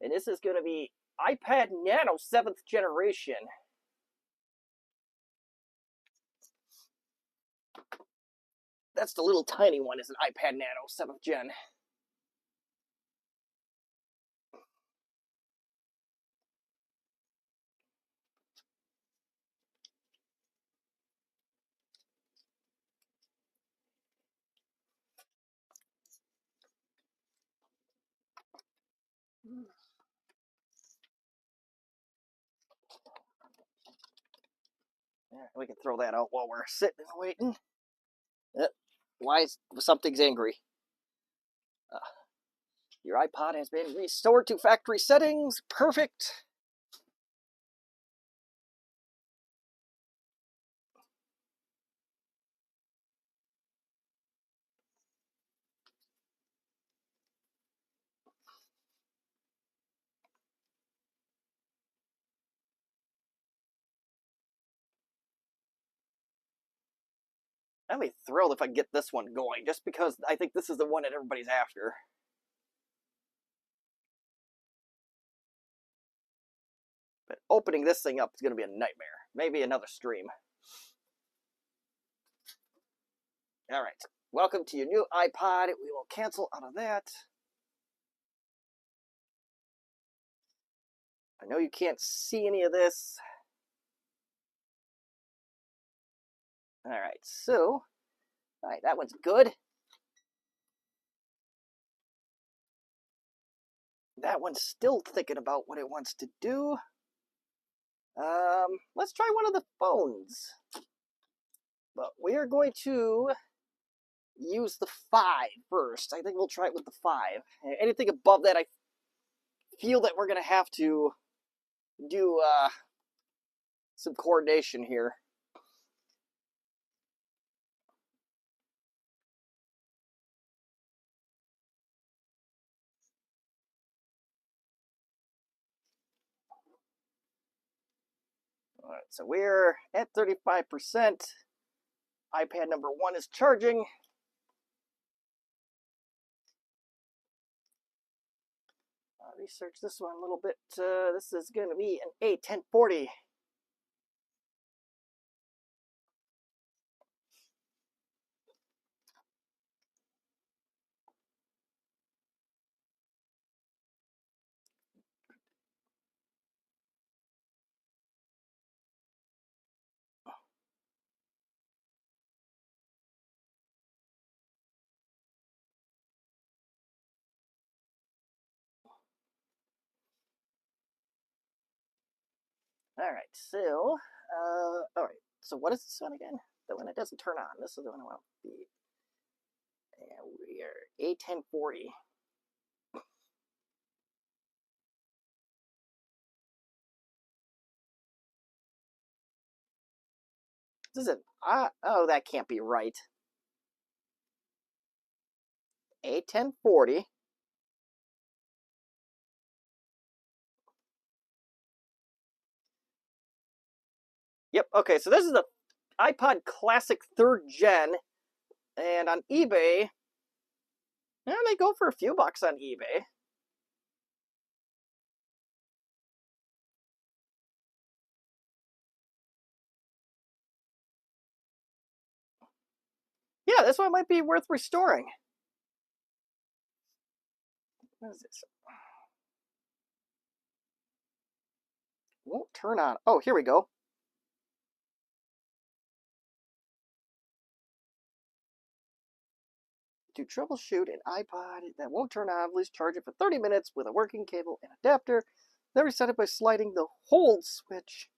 And this is going to be iPad Nano 7th generation. That's the little tiny one, is an iPad Nano 7th gen. Yeah, we can throw that out while we're sitting and waiting. Why is something's angry? Your iPod has been restored to factory settings. Perfect. I'd be thrilled if I get this one going, just because I think this is the one that everybody's after. But opening this thing up is going to be a nightmare. Maybe another stream. All right. Welcome to your new iPod. We will cancel out of that. I know you can't see any of this. All right. So, all right, that one's good. That one's still thinking about what it wants to do. Let's try one of the phones. But we are going to use the 5 first. I think we'll try it with the 5. Anything above that, I feel that we're going to have to do some coordination here. All right, so we're at 35%. iPad number 1 is charging. Research this one a little bit. This is going to be an A1040. All right, so, all right. So what is this one again? The one that doesn't turn on. This is the one I want to be. And we are A1040. This is it. Oh, that can't be right. A1040. Yep. Okay. So this is the iPod Classic 3rd Gen, and on eBay, they go for a few bucks on eBay. Yeah, this one might be worth restoring. What is this? Won't turn on. Oh, here we go. To troubleshoot an iPod that won't turn on, please charge it for 30 minutes with a working cable and adapter. Then reset it by sliding the hold switch.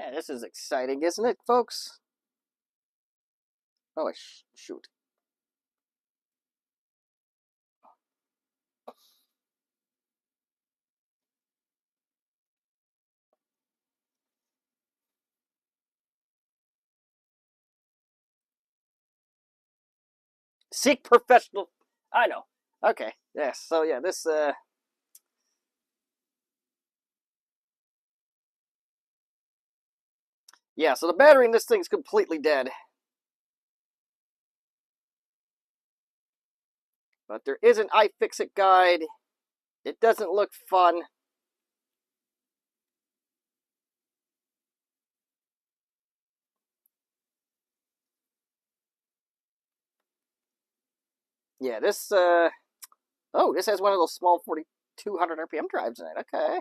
Yeah, this is exciting, isn't it, folks? Oh, shoot. Seek professional. I know. Okay. Yes. So yeah, this yeah, so the battery in this thing's completely dead. But there is an iFixit guide. It doesn't look fun. Yeah, this oh, this has one of those small 4200 RPM drives in it. Okay.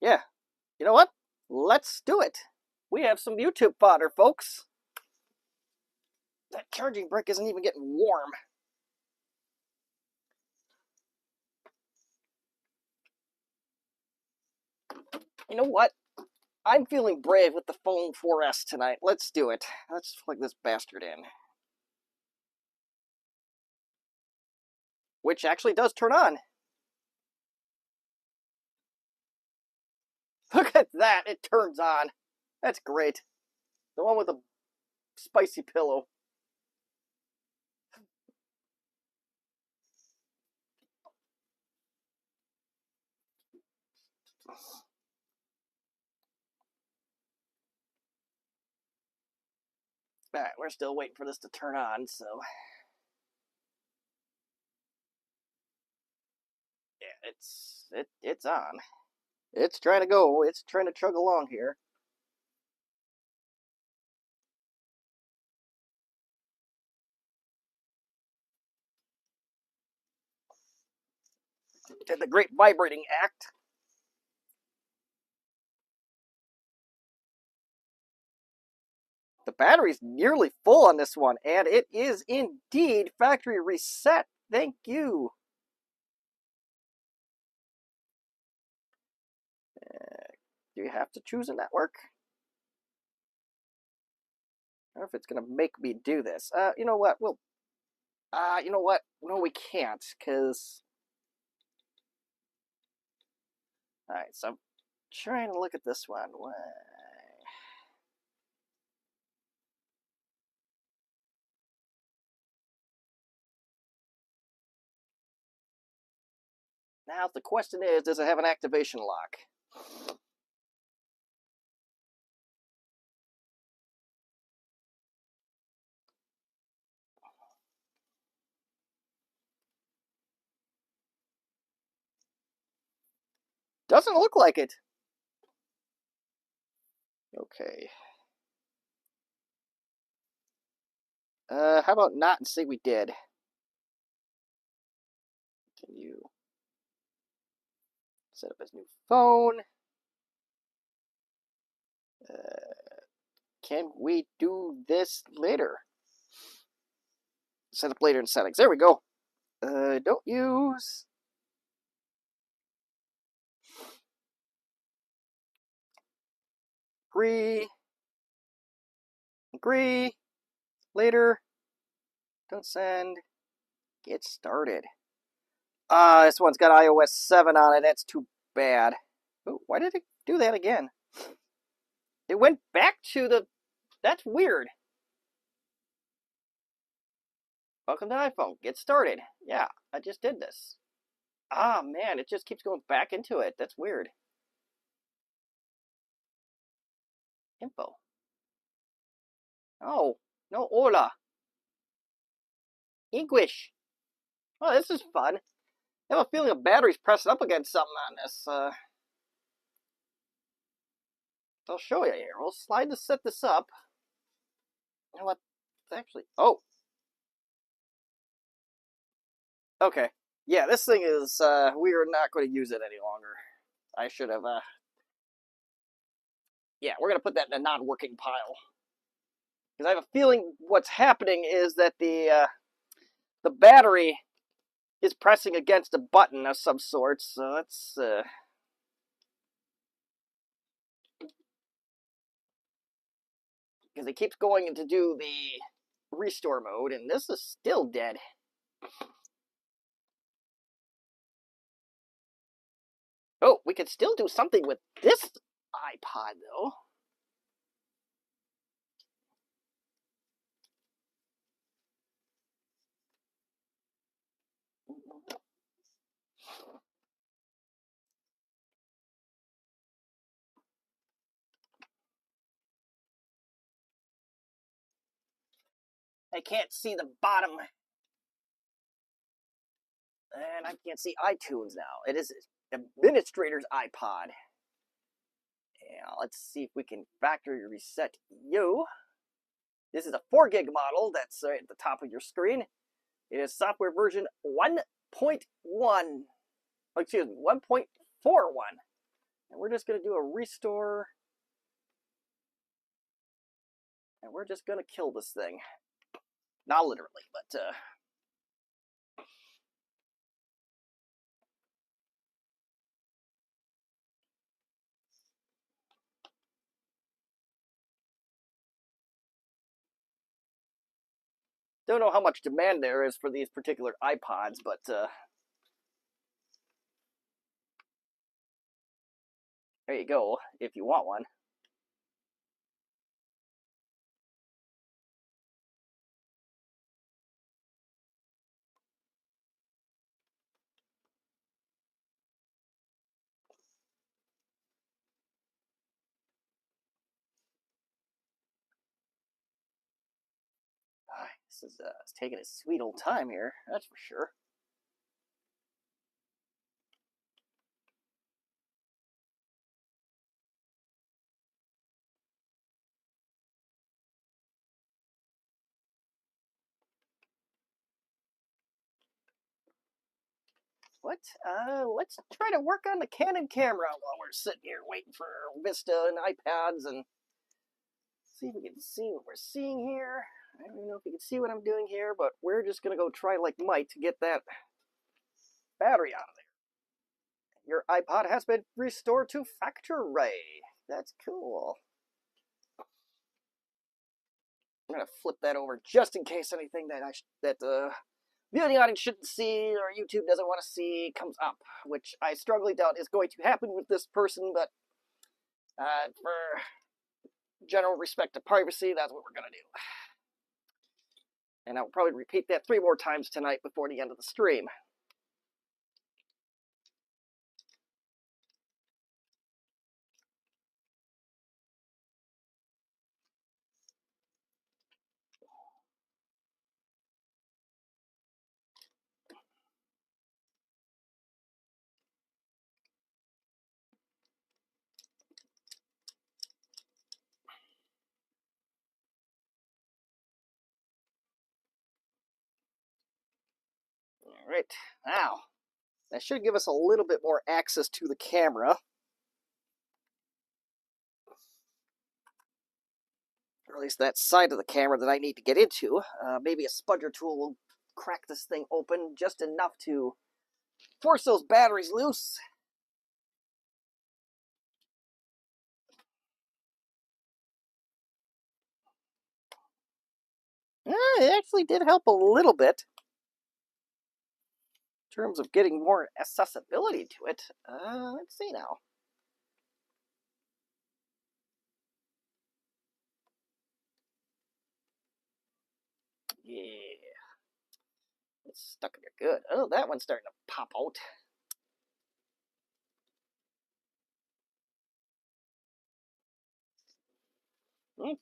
Yeah. You know what? Let's do it. We have some YouTube fodder, folks. That charging brick isn't even getting warm. You know what? I'm feeling brave with the Phone 4S tonight. Let's do it. Let's plug this bastard in. Which actually does turn on. Look at that. It turns on. That's great. The one with the spicy pillow. Alright, we're still waiting for this to turn on, so... Yeah, it's on. It's trying to go. It's trying to chug along here. Did the great vibrating act. The battery's nearly full on this one, and it is indeed factory reset. Thank you. Do you have to choose a network? I don't know if it's gonna make me do this. You know what? Well, you know what? No, we can't, because... Alright, so I'm trying to look at this one. Why? Now, the question is, does it have an activation lock? Doesn't look like it. Okay. How about not and say we did? Can you set up his new phone? Can we do this later? Set up later in settings. There we go. Don't use. Agree. Agree. Later. Don't send. Get started. This one's got iOS 7 on it. That's too bad. Ooh, why did it do that again? It went back to the... That's weird. Welcome to iPhone. Get started. Yeah, I just did this. Ah, man, it just keeps going back into it. That's weird. Info. Oh, no hola. English. Oh, this is fun. I have a feeling a battery's pressing up against something on this. I'll show you here. We'll slide to set this up. You know what? It's actually... Oh. Okay. Yeah, this thing is... we are not going to use it any longer. I should have... Yeah, we're going to put that in a non-working pile. Because I have a feeling what's happening is that the battery is pressing against a button of some sort, so let's... Because it keeps going to do the restore mode, and this is still dead. Oh, we could still do something with this iPod, though. I can't see the bottom. And I can't see iTunes now. It is administrator's iPod. Yeah, let's see if we can factory reset you. This is a 4 gig model that's right at the top of your screen. It is software version 1.1. Oh, excuse me, 1.41. And we're just going to do a restore. And we're just going to kill this thing. Not literally, but... Don't know how much demand there is for these particular iPods, but there you go, if you want one. This is it's taking a sweet old time here, that's for sure. What? Let's try to work on the Canon camera while we're sitting here waiting for Vista and iPads and see if we can see what we're seeing here. I don't even know if you can see what I'm doing here, but we're just going to go try like might to get that battery out of there. Your iPod has been restored to factory. That's cool. I'm going to flip that over just in case anything that the viewing audience shouldn't see or YouTube doesn't want to see comes up, which I strongly doubt is going to happen with this person, but for general respect to privacy, that's what we're going to do. And I'll probably repeat that 3 more times tonight before the end of the stream. All right, now, that should give us a little bit more access to the camera. Or at least that side of the camera that I need to get into. Maybe a spudger tool will crack this thing open just enough to force those batteries loose. It actually did help a little bit in terms of getting more accessibility to it. Let's see now. Yeah. It's stuck in there good. Oh, that one's starting to pop out.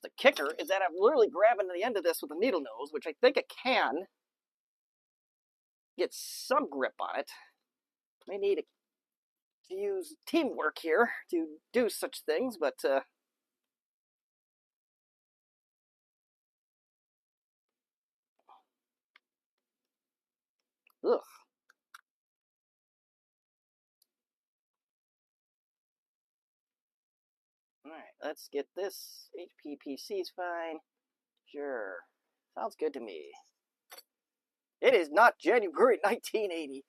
The kicker is that I'm literally grabbing the end of this with a needle nose, which I think it can get some grip on it. May need to use teamwork here to do such things, but ugh. All right, let's get this. HPPC is fine. Sure. Sounds good to me. It is not January 1980.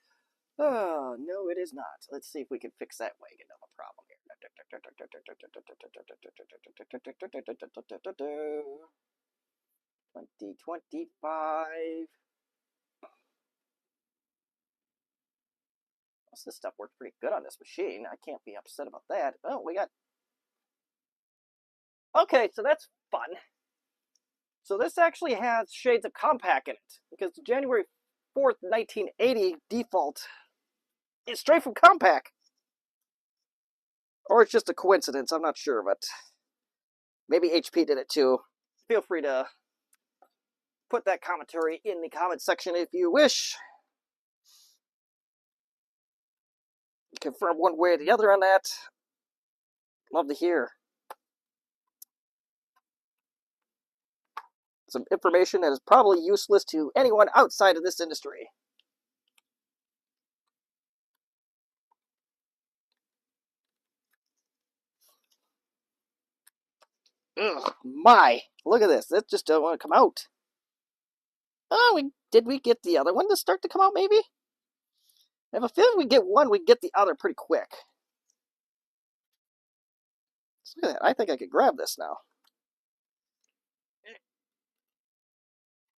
Oh, no, it is not. Let's see if we can fix that wagon of a problem here. 2025. This stuff works pretty good on this machine. I can't be upset about that. Oh, we got... Okay, so that's fun. So this actually has shades of Compaq in it, because the January 4th, 1980 default is straight from Compaq. Or it's just a coincidence, I'm not sure, but maybe HP did it too. Feel free to put that commentary in the comment section if you wish. Confirm one way or the other on that. Love to hear. Some information that is probably useless to anyone outside of this industry. Ugh, my. Look at this. That just doesn't want to come out. Oh, did we get the other one to start to come out, maybe? I have a feeling we get one, we get the other pretty quick. Look at that. I think I could grab this now.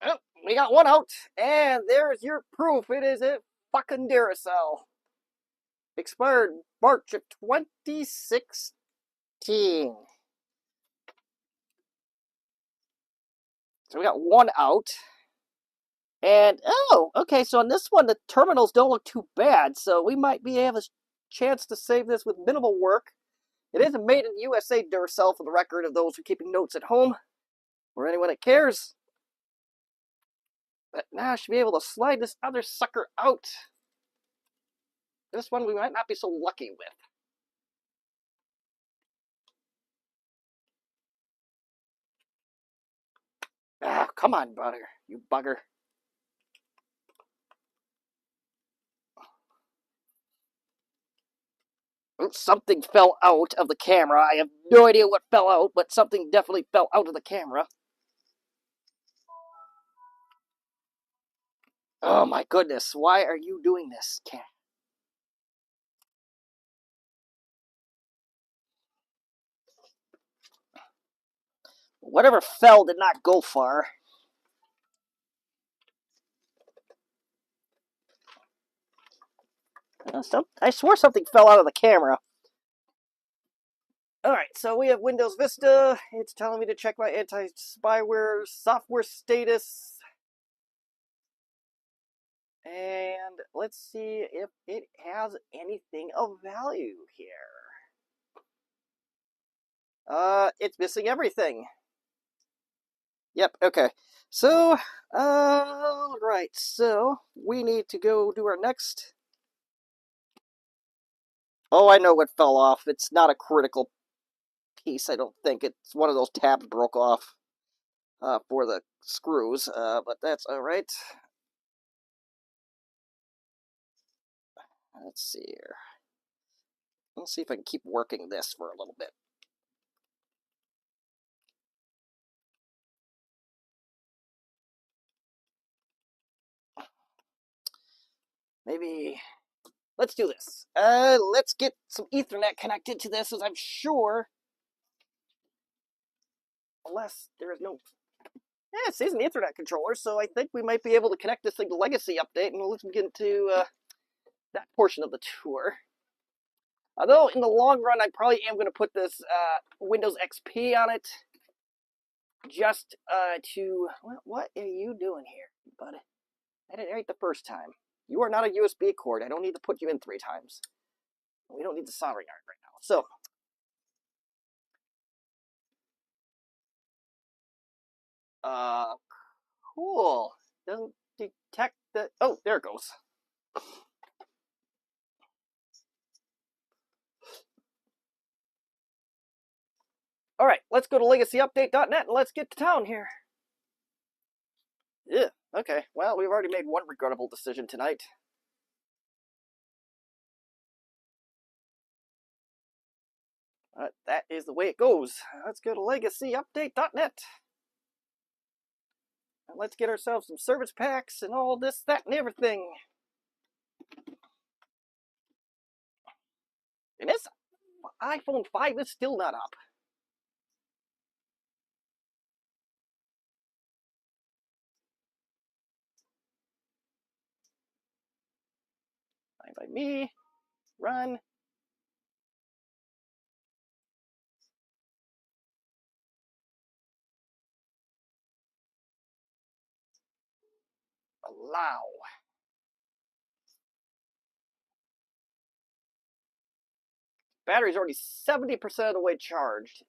Oh, we got one out, and there's your proof. It is a fucking Duracell. Expired March of 2016. So we got one out. And, oh, okay, so on this one, the terminals don't look too bad, so we might have a chance to save this with minimal work. It is a made in USA Duracell for the record of those who are keeping notes at home, or anyone that cares. But now I should be able to slide this other sucker out. This one we might not be so lucky with. Ah, come on, brother, you bugger. Oops, something fell out of the camera. I have no idea what fell out, but something definitely fell out of the camera. Oh my goodness, why are you doing this, cat? Whatever fell did not go far. I swore something fell out of the camera. Alright, so we have Windows Vista. It's telling me to check my anti-spyware software status. And let's see if it has anything of value here. It's missing everything. Yep, okay. So, right, so we need to go do our next. Oh, I know what fell off. It's not a critical piece, I don't think. It's one of those tabs broke off for the screws, but that's alright. Let's see here. Let's see if I can keep working this for a little bit. Maybe, let's do this. Let's get some Ethernet connected to this, as I'm sure, unless there is no, yeah, it says an Ethernet controller, so I think we might be able to connect this thing to Legacy Update, and let's get into that portion of the tour. Although, in the long run, I probably am going to put this Windows XP on it, just to, what are you doing here, buddy? I did it right the first time. You are not a USB cord. I don't need to put you in 3 times. We don't need the soldering iron right now. So, cool. Doesn't detect the, oh, there it goes. Alright, let's go to legacyupdate.net and let's get to town here. Yeah, okay. Well, we've already made one regrettable decision tonight. That is the way it goes. Let's go to legacyupdate.net. And let's get ourselves some service packs and all this, that, and everything. And this iPhone 5 is still not up. Fine by me. Run. Allow. Battery's already 70% of the way charged.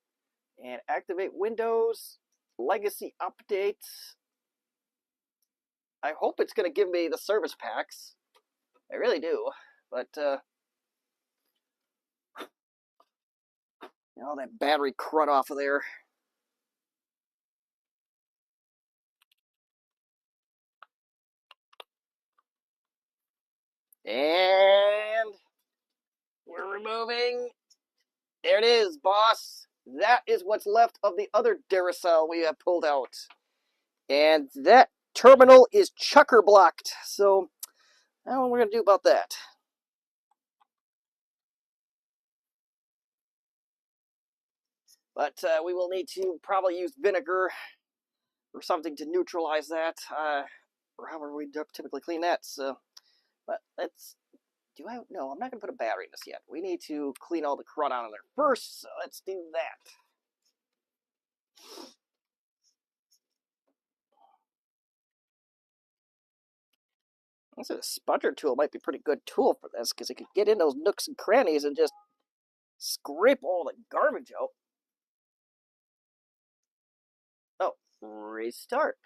And activate Windows. Legacy updates. I hope it's going to give me the service packs. I really do. But, all that battery crud off of there. And we're removing. There it is, boss. That is what's left of the other Duracell we have pulled out. And that terminal is chucker blocked. So, I don't know what we're going to do about that. But we will need to probably use vinegar or something to neutralize that. Or however we typically clean that. So, but let's... No, I'm not going to put a battery in this yet. We need to clean all the crud out of there first. So let's do that. This is a spudger tool might be a pretty good tool for this because it could get in those nooks and crannies and just scrape all the garbage out. Oh, restart.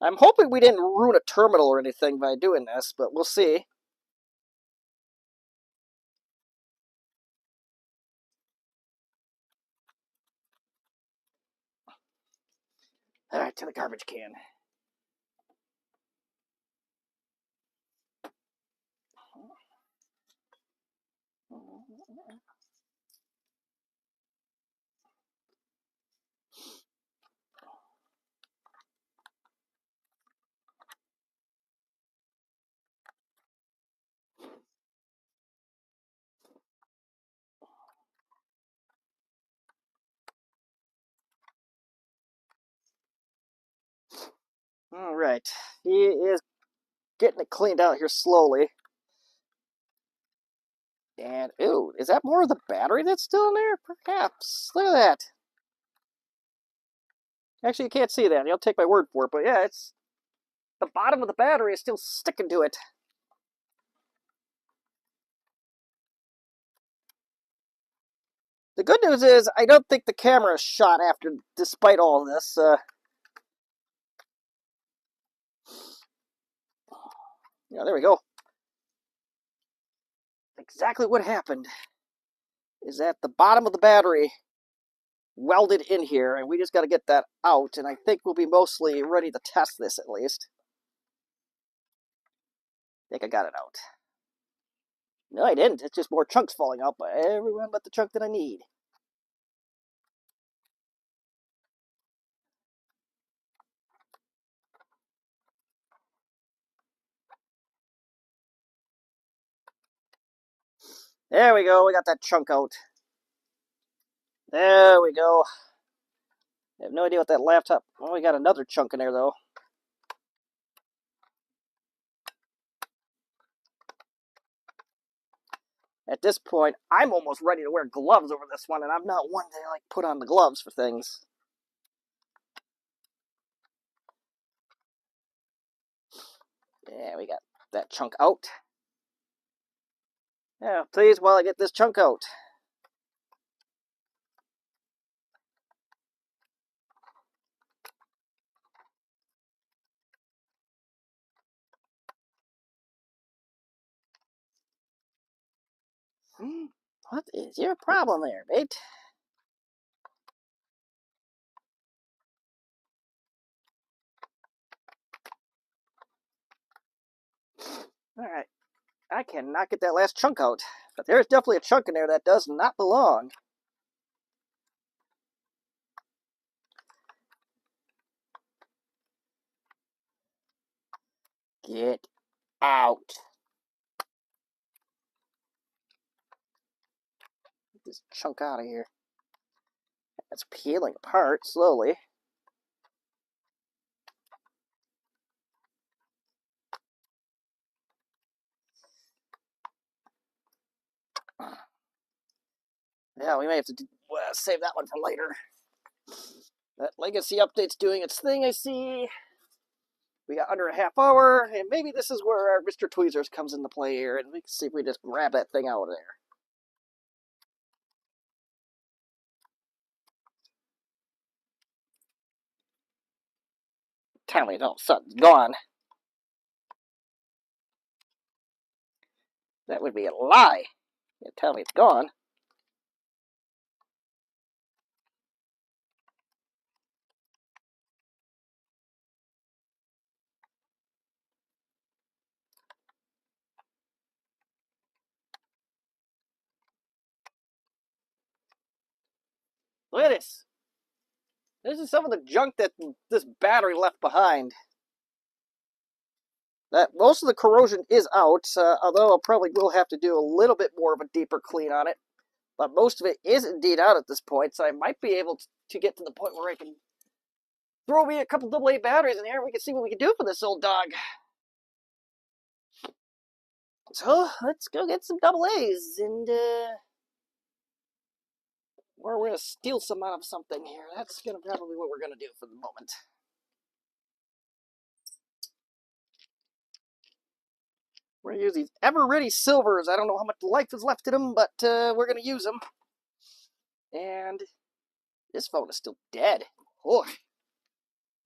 I'm hoping we didn't ruin a terminal or anything by doing this, but we'll see. Alright, to the garbage can. Alright, he is getting it cleaned out here slowly. And, ooh, is that more of the battery that's still in there? Perhaps. Look at that. Actually, you can't see that. You'll take my word for it, but yeah, it's... The bottom of the battery is still sticking to it. The good news is, I don't think the camera is shot after, despite all this. Yeah, there we go. Exactly what happened is that the bottom of the battery welded in here, and we just got to get that out, and I think we'll be mostly ready to test this at least. I think I got it out. No, I didn't. It's just more chunks falling out, but everyone but the chunk that I need. There we go. We got that chunk out. There we go. I have no idea what that laptop... Oh, we got another chunk in there, though. At this point, I'm almost ready to wear gloves over this one, and I'm not one to, like, put on the gloves for things. Yeah, we got that chunk out. Yeah, please, while I get this chunk out. What is your problem there, mate? Alright. I cannot get that last chunk out. But there's definitely a chunk in there that does not belong. Get out. Get this chunk out of here. It's peeling apart slowly. Yeah, we may have to save that one for later. That legacy update's doing its thing, I see. We got under a half hour, and maybe this is where our Mr. Tweezers comes into play here, and we can see if we just grab that thing out of there. Tell me, no, something's gone. That would be a lie. You tell me it's gone. Look at this. This is some of the junk that this battery left behind. That most of the corrosion is out, although I probably will have to do a little bit more of a deeper clean on it. But most of it is indeed out at this point, so I might be able to get to the point where I can throw me a couple AA batteries in here and we can see what we can do for this old dog. So, let's go get some AA's, and, or we're going to steal some out of something here. That's gonna probably what we're going to do for the moment. We're going to use these ever-ready silvers. I don't know how much life is left in them, but we're going to use them. And this phone is still dead. Oh.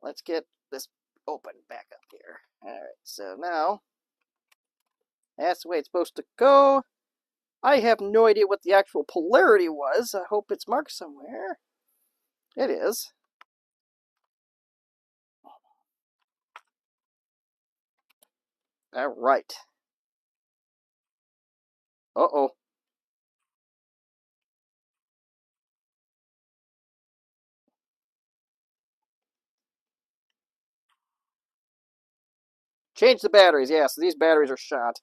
Let's get this open back up here. Alright, so now, that's the way it's supposed to go. I have no idea what the actual polarity was. I hope it's marked somewhere. It is. Alright. Uh-oh. Change the batteries. Yeah, so these batteries are shot.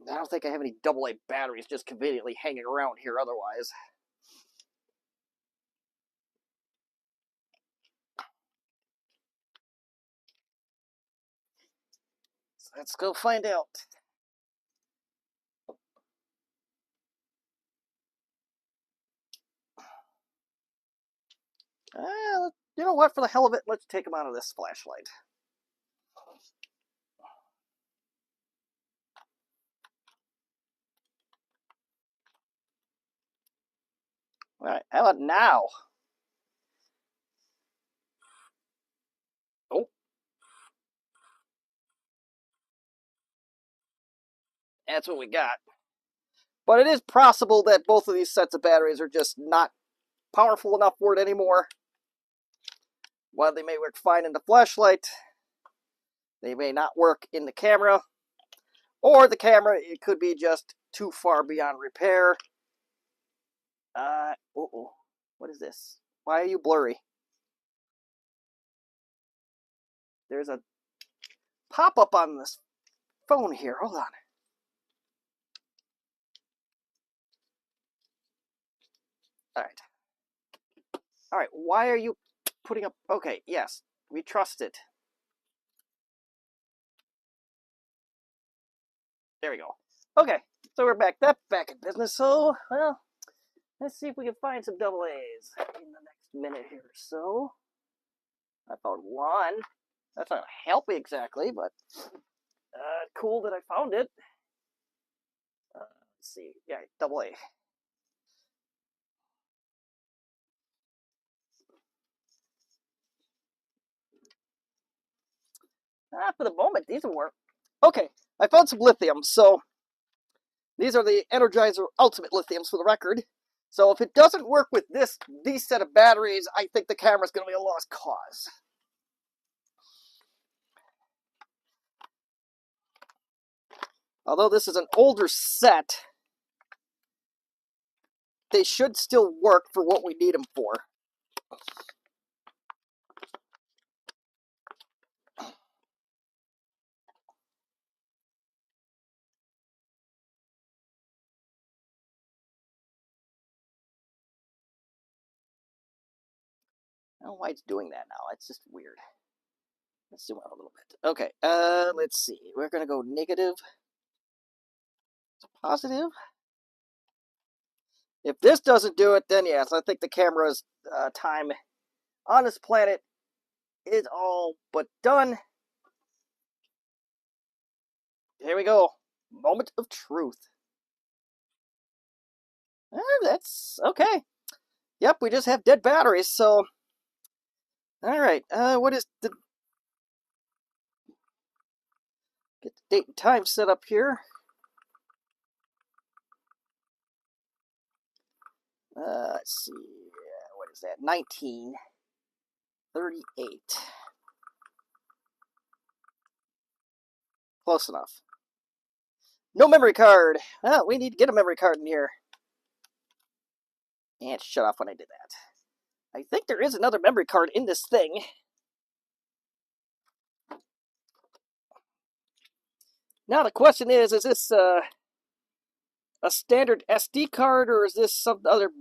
I don't think I have any AA batteries just conveniently hanging around here otherwise. So let's go find out. You know what? For the hell of it, let's take them out of this flashlight. Alright, how about now? Oh. That's what we got. But it is possible that both of these sets of batteries are just not powerful enough for it anymore. While they may work fine in the flashlight, they may not work in the camera. Or the camera, it could be just too far beyond repair. Uh-oh. What is this? Why are you blurry? There's a pop-up on this phone here. Hold on. Alright. Alright, why are you putting up... Okay, yes. We trust it. There we go. Okay, so we're back in business. So, well, let's see if we can find some AA's in the next minute here or so. I found one. That's not gonna help me exactly, but cool that I found it. Let's see. Yeah, AA. For the moment, these will work. Okay, I found some lithium. So these are the Energizer Ultimate Lithiums for the record. So if it doesn't work with these set of batteries, I think the camera's going to be a lost cause. Although this is an older set, they should still work for what we need them for. I don't know why it's doing that now. It's just weird. Let's zoom out a little bit. Okay, let's see. We're going to go negative to positive. If this doesn't do it, then yes, I think the camera's time on this planet is all but done. Here we go. Moment of truth. That's okay. Yep, we just have dead batteries, so... Alright, what is the... Get the date and time set up here. Let's see, what is that? 1938. Close enough. No memory card. Well, we need to get a memory card in here. And shut off when I did that. I think there is another memory card in this thing. Now the question is this a standard SD card, or is this some other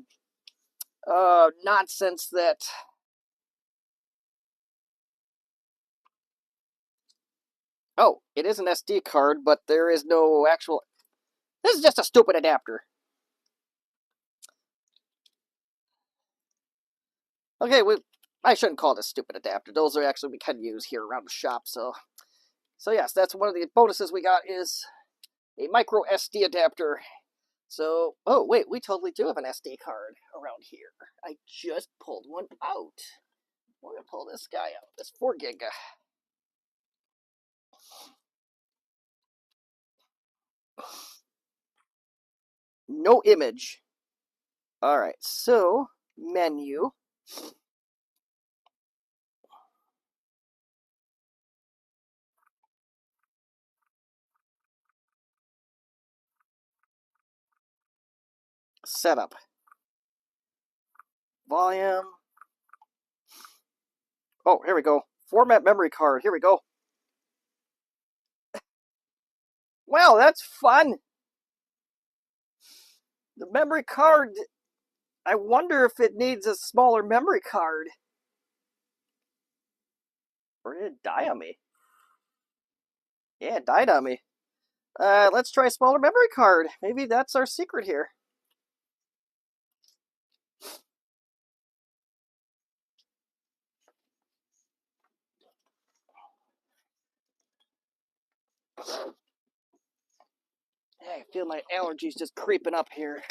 nonsense that... Oh, it is an SD card, but there is no actual... This is just a stupid adapter. Okay, I shouldn't call it a stupid adapter. Those are actually we can use here around the shop, so yes, that's one of the bonuses we got is a micro SD adapter. So, oh wait, we totally do have an SD card around here. I just pulled one out. We're gonna pull this guy out, this 4 gig. No image. Alright, so, menu. Setup. Volume. Oh, here we go. Format memory card. Here we go. Well, that's fun. The memory card, I wonder if it needs a smaller memory card. Or did it die on me? Yeah, it died on me. Let's try a smaller memory card. Maybe that's our secret here. I feel my allergies just creeping up here. I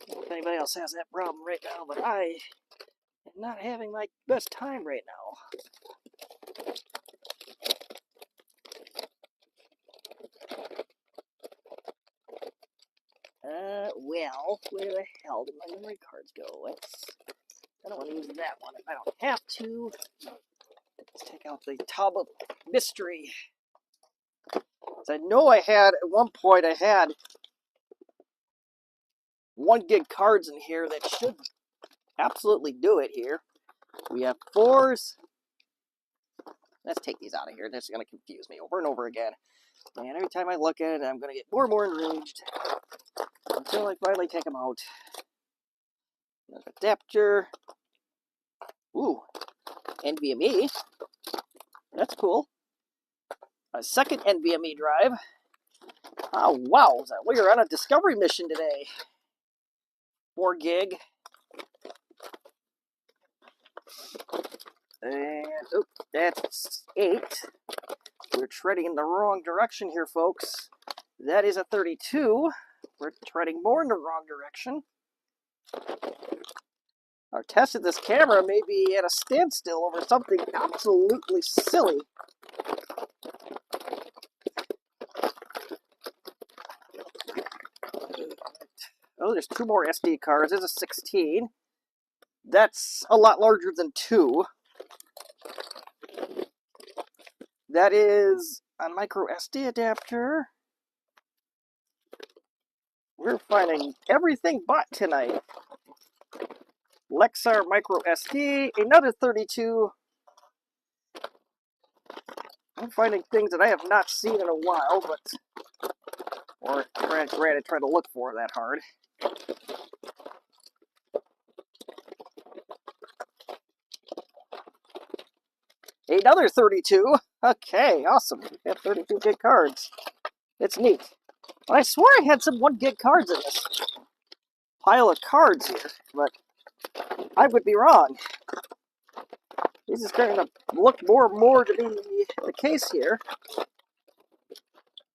don't know if anybody else has that problem right now, but I am not having my best time right now. Well, where the hell did my memory cards go? I don't want to use that one if I don't have to. Let's take out the tub of mystery. I know I had, at one point, I had 1 gig cards in here that should absolutely do it here. We have 4s. Let's take these out of here. This is going to confuse me over and over again. And every time I look at it, I'm going to get more and more enraged until I finally take them out. Another adapter. Ooh, NVMe. That's cool. A second NVMe drive. Oh, wow. We are on a discovery mission today. 4 gig. And, oh, that's 8. We're treading in the wrong direction here, folks. That is a 32. We're treading more in the wrong direction. Our test of this camera may be at a standstill over something absolutely silly. Oh, there's 2 more SD cards. There's a 16. That's a lot larger than 2. That is a micro SD adapter. We're finding everything but tonight. Lexar micro SD, another 32. I'm finding things that I have not seen in a while, or granted, try to look for that hard. Another 32. Okay, awesome. We have 32 gig cards. It's neat. I swore I had some 1 gig cards in this pile of cards here, but I would be wrong. This is starting to look more and more to be the case here.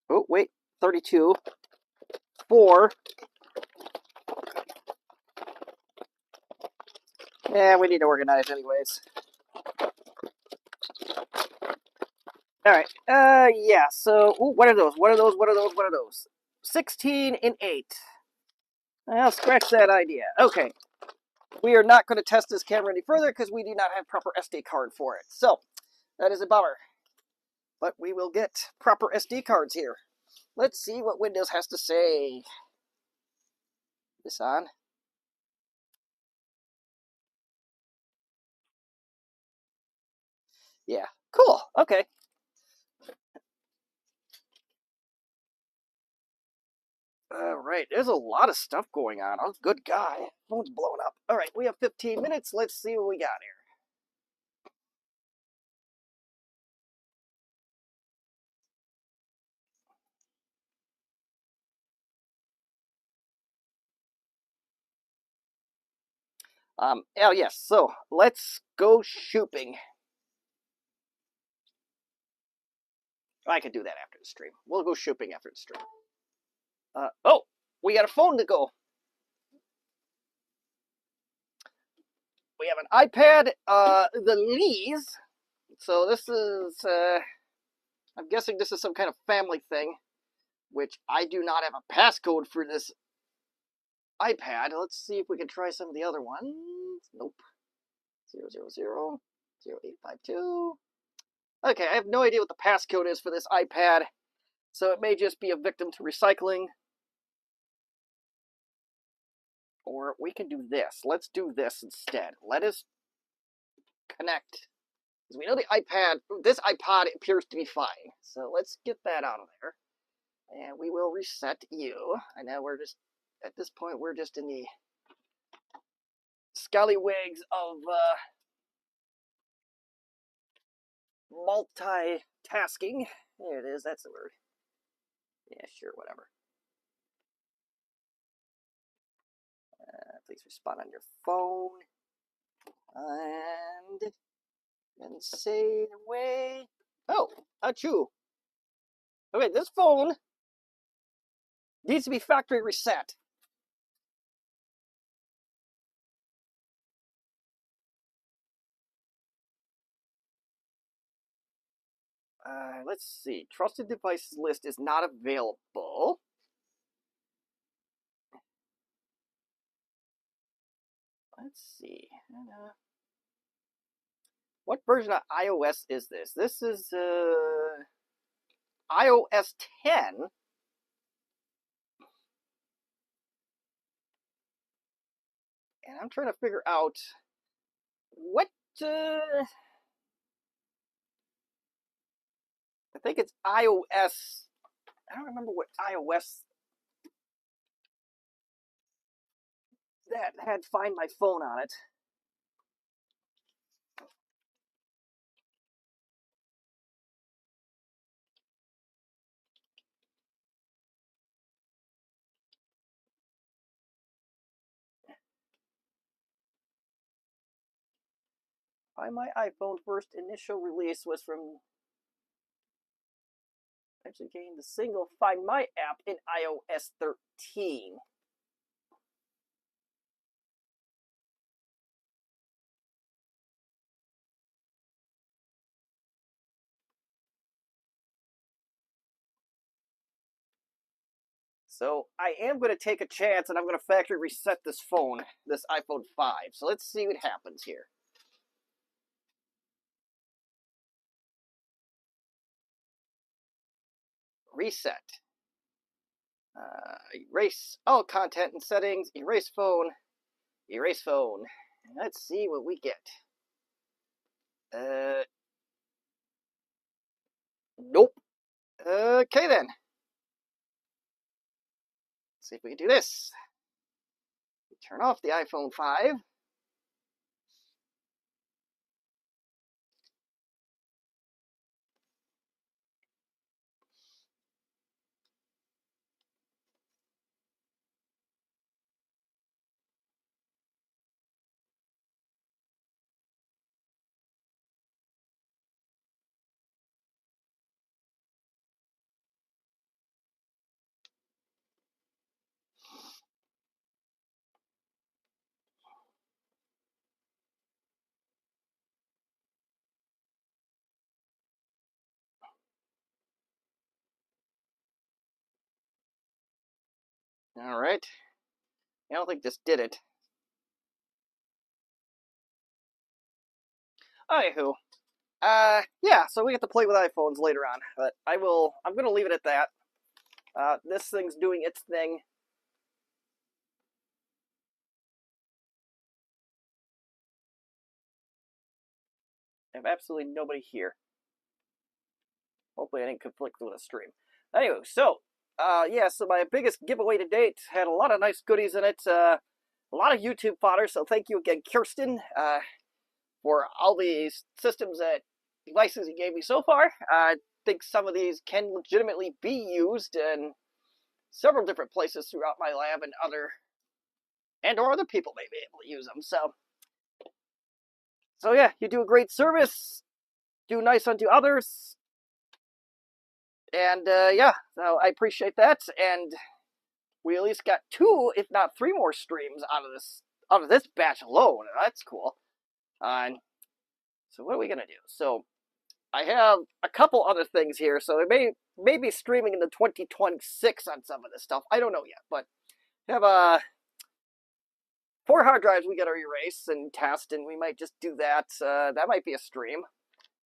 Oh, wait. 32. 4. Yeah, we need to organize anyways. Alright, yeah, so, ooh, what are those? What are those? What are those? What are those? 16 and 8. I'll scratch that idea. Okay. We are not going to test this camera any further because we do not have proper SD card for it. So, that is a bummer. But we will get proper SD cards here. Let's see what Windows has to say. This on? Yeah. Cool. Okay. Alright, there's a lot of stuff going on. Oh, good guy. Phone's blowing up. Alright, we have 15 minutes. Let's see what we got here. Oh yes, so let's go shopping. I can do that after the stream. We'll go shopping after the stream. Oh, we got a phone to go. We have an iPad, the Lees. So this is, I'm guessing this is some kind of family thing, which I do not have a passcode for this iPad. Let's see if we can try some of the other ones. Nope. 0000852. Okay, I have no idea what the passcode is for this iPad, so it may just be a victim to recycling. Or we can do this. Let's do this instead. Let us connect. Because we know this iPod appears to be fine. So let's get that out of there. And we will reset you. I know we're just, at this point, we're just in the scallywags of multitasking. There it is, that's the word. Yeah, sure, whatever. Please respond on your phone. And say away. Oh, achoo. Okay, this phone needs to be factory reset. Let's see. Trusted devices list is not available. Let's see. What version of iOS is this? This is iOS 10. And I'm trying to figure out what. I think it's iOS. I don't remember what iOS that had Find My Phone on it. Find My iPhone first initial release was from actually getting the single Find My app in iOS 13. So I am going to take a chance and I'm going to factory reset this phone, this iPhone 5. So let's see what happens here. Reset. Erase all content and settings, erase phone, erase phone. Let's see what we get. Nope. Okay then. Let's see if we can do this. Turn off the iPhone 5. All right. I don't think this did it. Anywho, yeah. So we get to play with iPhones later on, but I'm gonna leave it at that. This thing's doing its thing. I have absolutely nobody here. Hopefully I didn't conflict with a stream. Anyway, so, yeah, so my biggest giveaway to date had a lot of nice goodies in it. A lot of YouTube fodder, so thank you again, Kirsten, for all these systems and devices you gave me so far. I think some of these can legitimately be used in several different places throughout my lab and or other people may be able to use them. So yeah, you do a great service, do nice unto others, and yeah, so I appreciate that. And we at least got 2, if not 3 more streams out of this batch alone. That's cool. So what are we gonna do? So I have a couple other things here, so it may be streaming in the 2026 on some of this stuff. I don't know yet, but we have 4 hard drives we gotta erase and test, and we might just do that. That might be a stream.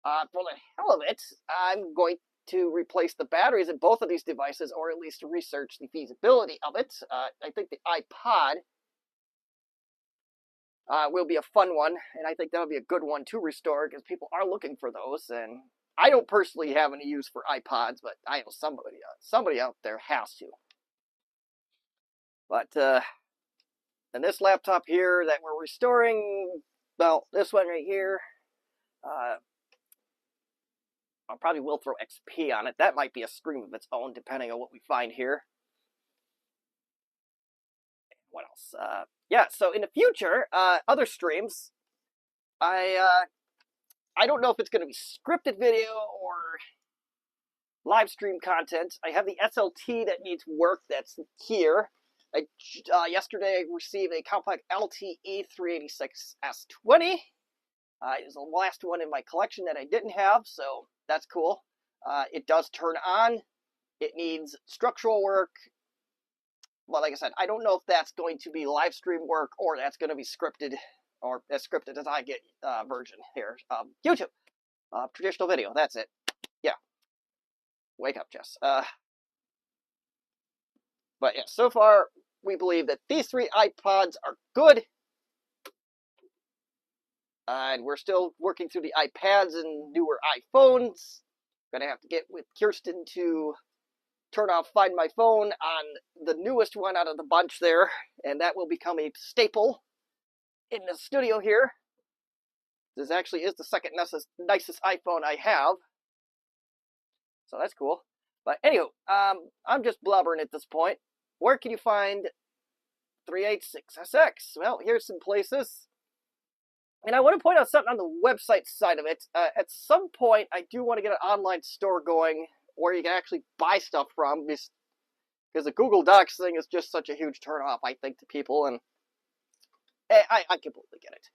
For the hell of it, I'm going to replace the batteries in both of these devices, or at least research the feasibility of it. I think the iPod will be a fun one, and I think that'll be a good one to restore because people are looking for those. And I don't personally have any use for iPods, but I know somebody out there has to. But and this laptop here that we're restoring, well, this one right here, I probably will throw XP on it. That might be a stream of its own, depending on what we find here. What else? Yeah, so in the future, other streams, I don't know if it's going to be scripted video or live stream content. I have the SLT that needs work that's here. Yesterday I received a Compaq LTE386S20. It was the last one in my collection that I didn't have, so that's cool. It does turn on. It needs structural work. Well, like I said, I don't know if that's going to be live stream work or that's going to be scripted, or as scripted as I get version here. YouTube. Traditional video, that's it. Yeah. Wake up, Jess. But yeah, so far, we believe that these 3 iPods are good. And we're still working through the iPads and newer iPhones. Gonna have to get with Kirsten to turn off Find My Phone on the newest one out of the bunch there, and that will become a staple in the studio here. This actually is the second nicest iPhone I have, so that's cool. But anyway, I'm just blubbering at this point. Where can you find 386SX? Well, here's some places. And I want to point out something on the website side of it. At some point, I do want to get an online store going where you can actually buy stuff from, because the Google Docs thing is just such a huge turnoff, I think, to people, and I completely get it.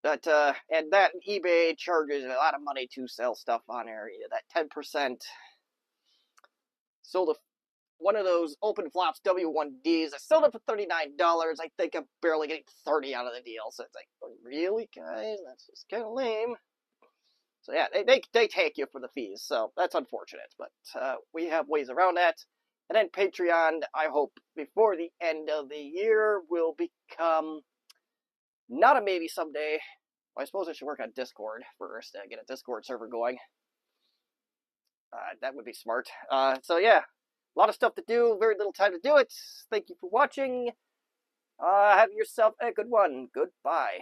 But and that eBay charges a lot of money to sell stuff on there. That 10%. Sold one of those open flops W1Ds. I sold it for $39. I think I'm barely getting 30 out of the deal. So it's like, really, guys? That's just kind of lame. So yeah, they take you for the fees. So that's unfortunate. But we have ways around that. And then Patreon, I hope before the end of the year, will become not a maybe someday. Well, I suppose I should work on Discord first, get a Discord server going. That would be smart. So yeah, a lot of stuff to do, very little time to do it. Thank you for watching. Have yourself a good one. Goodbye.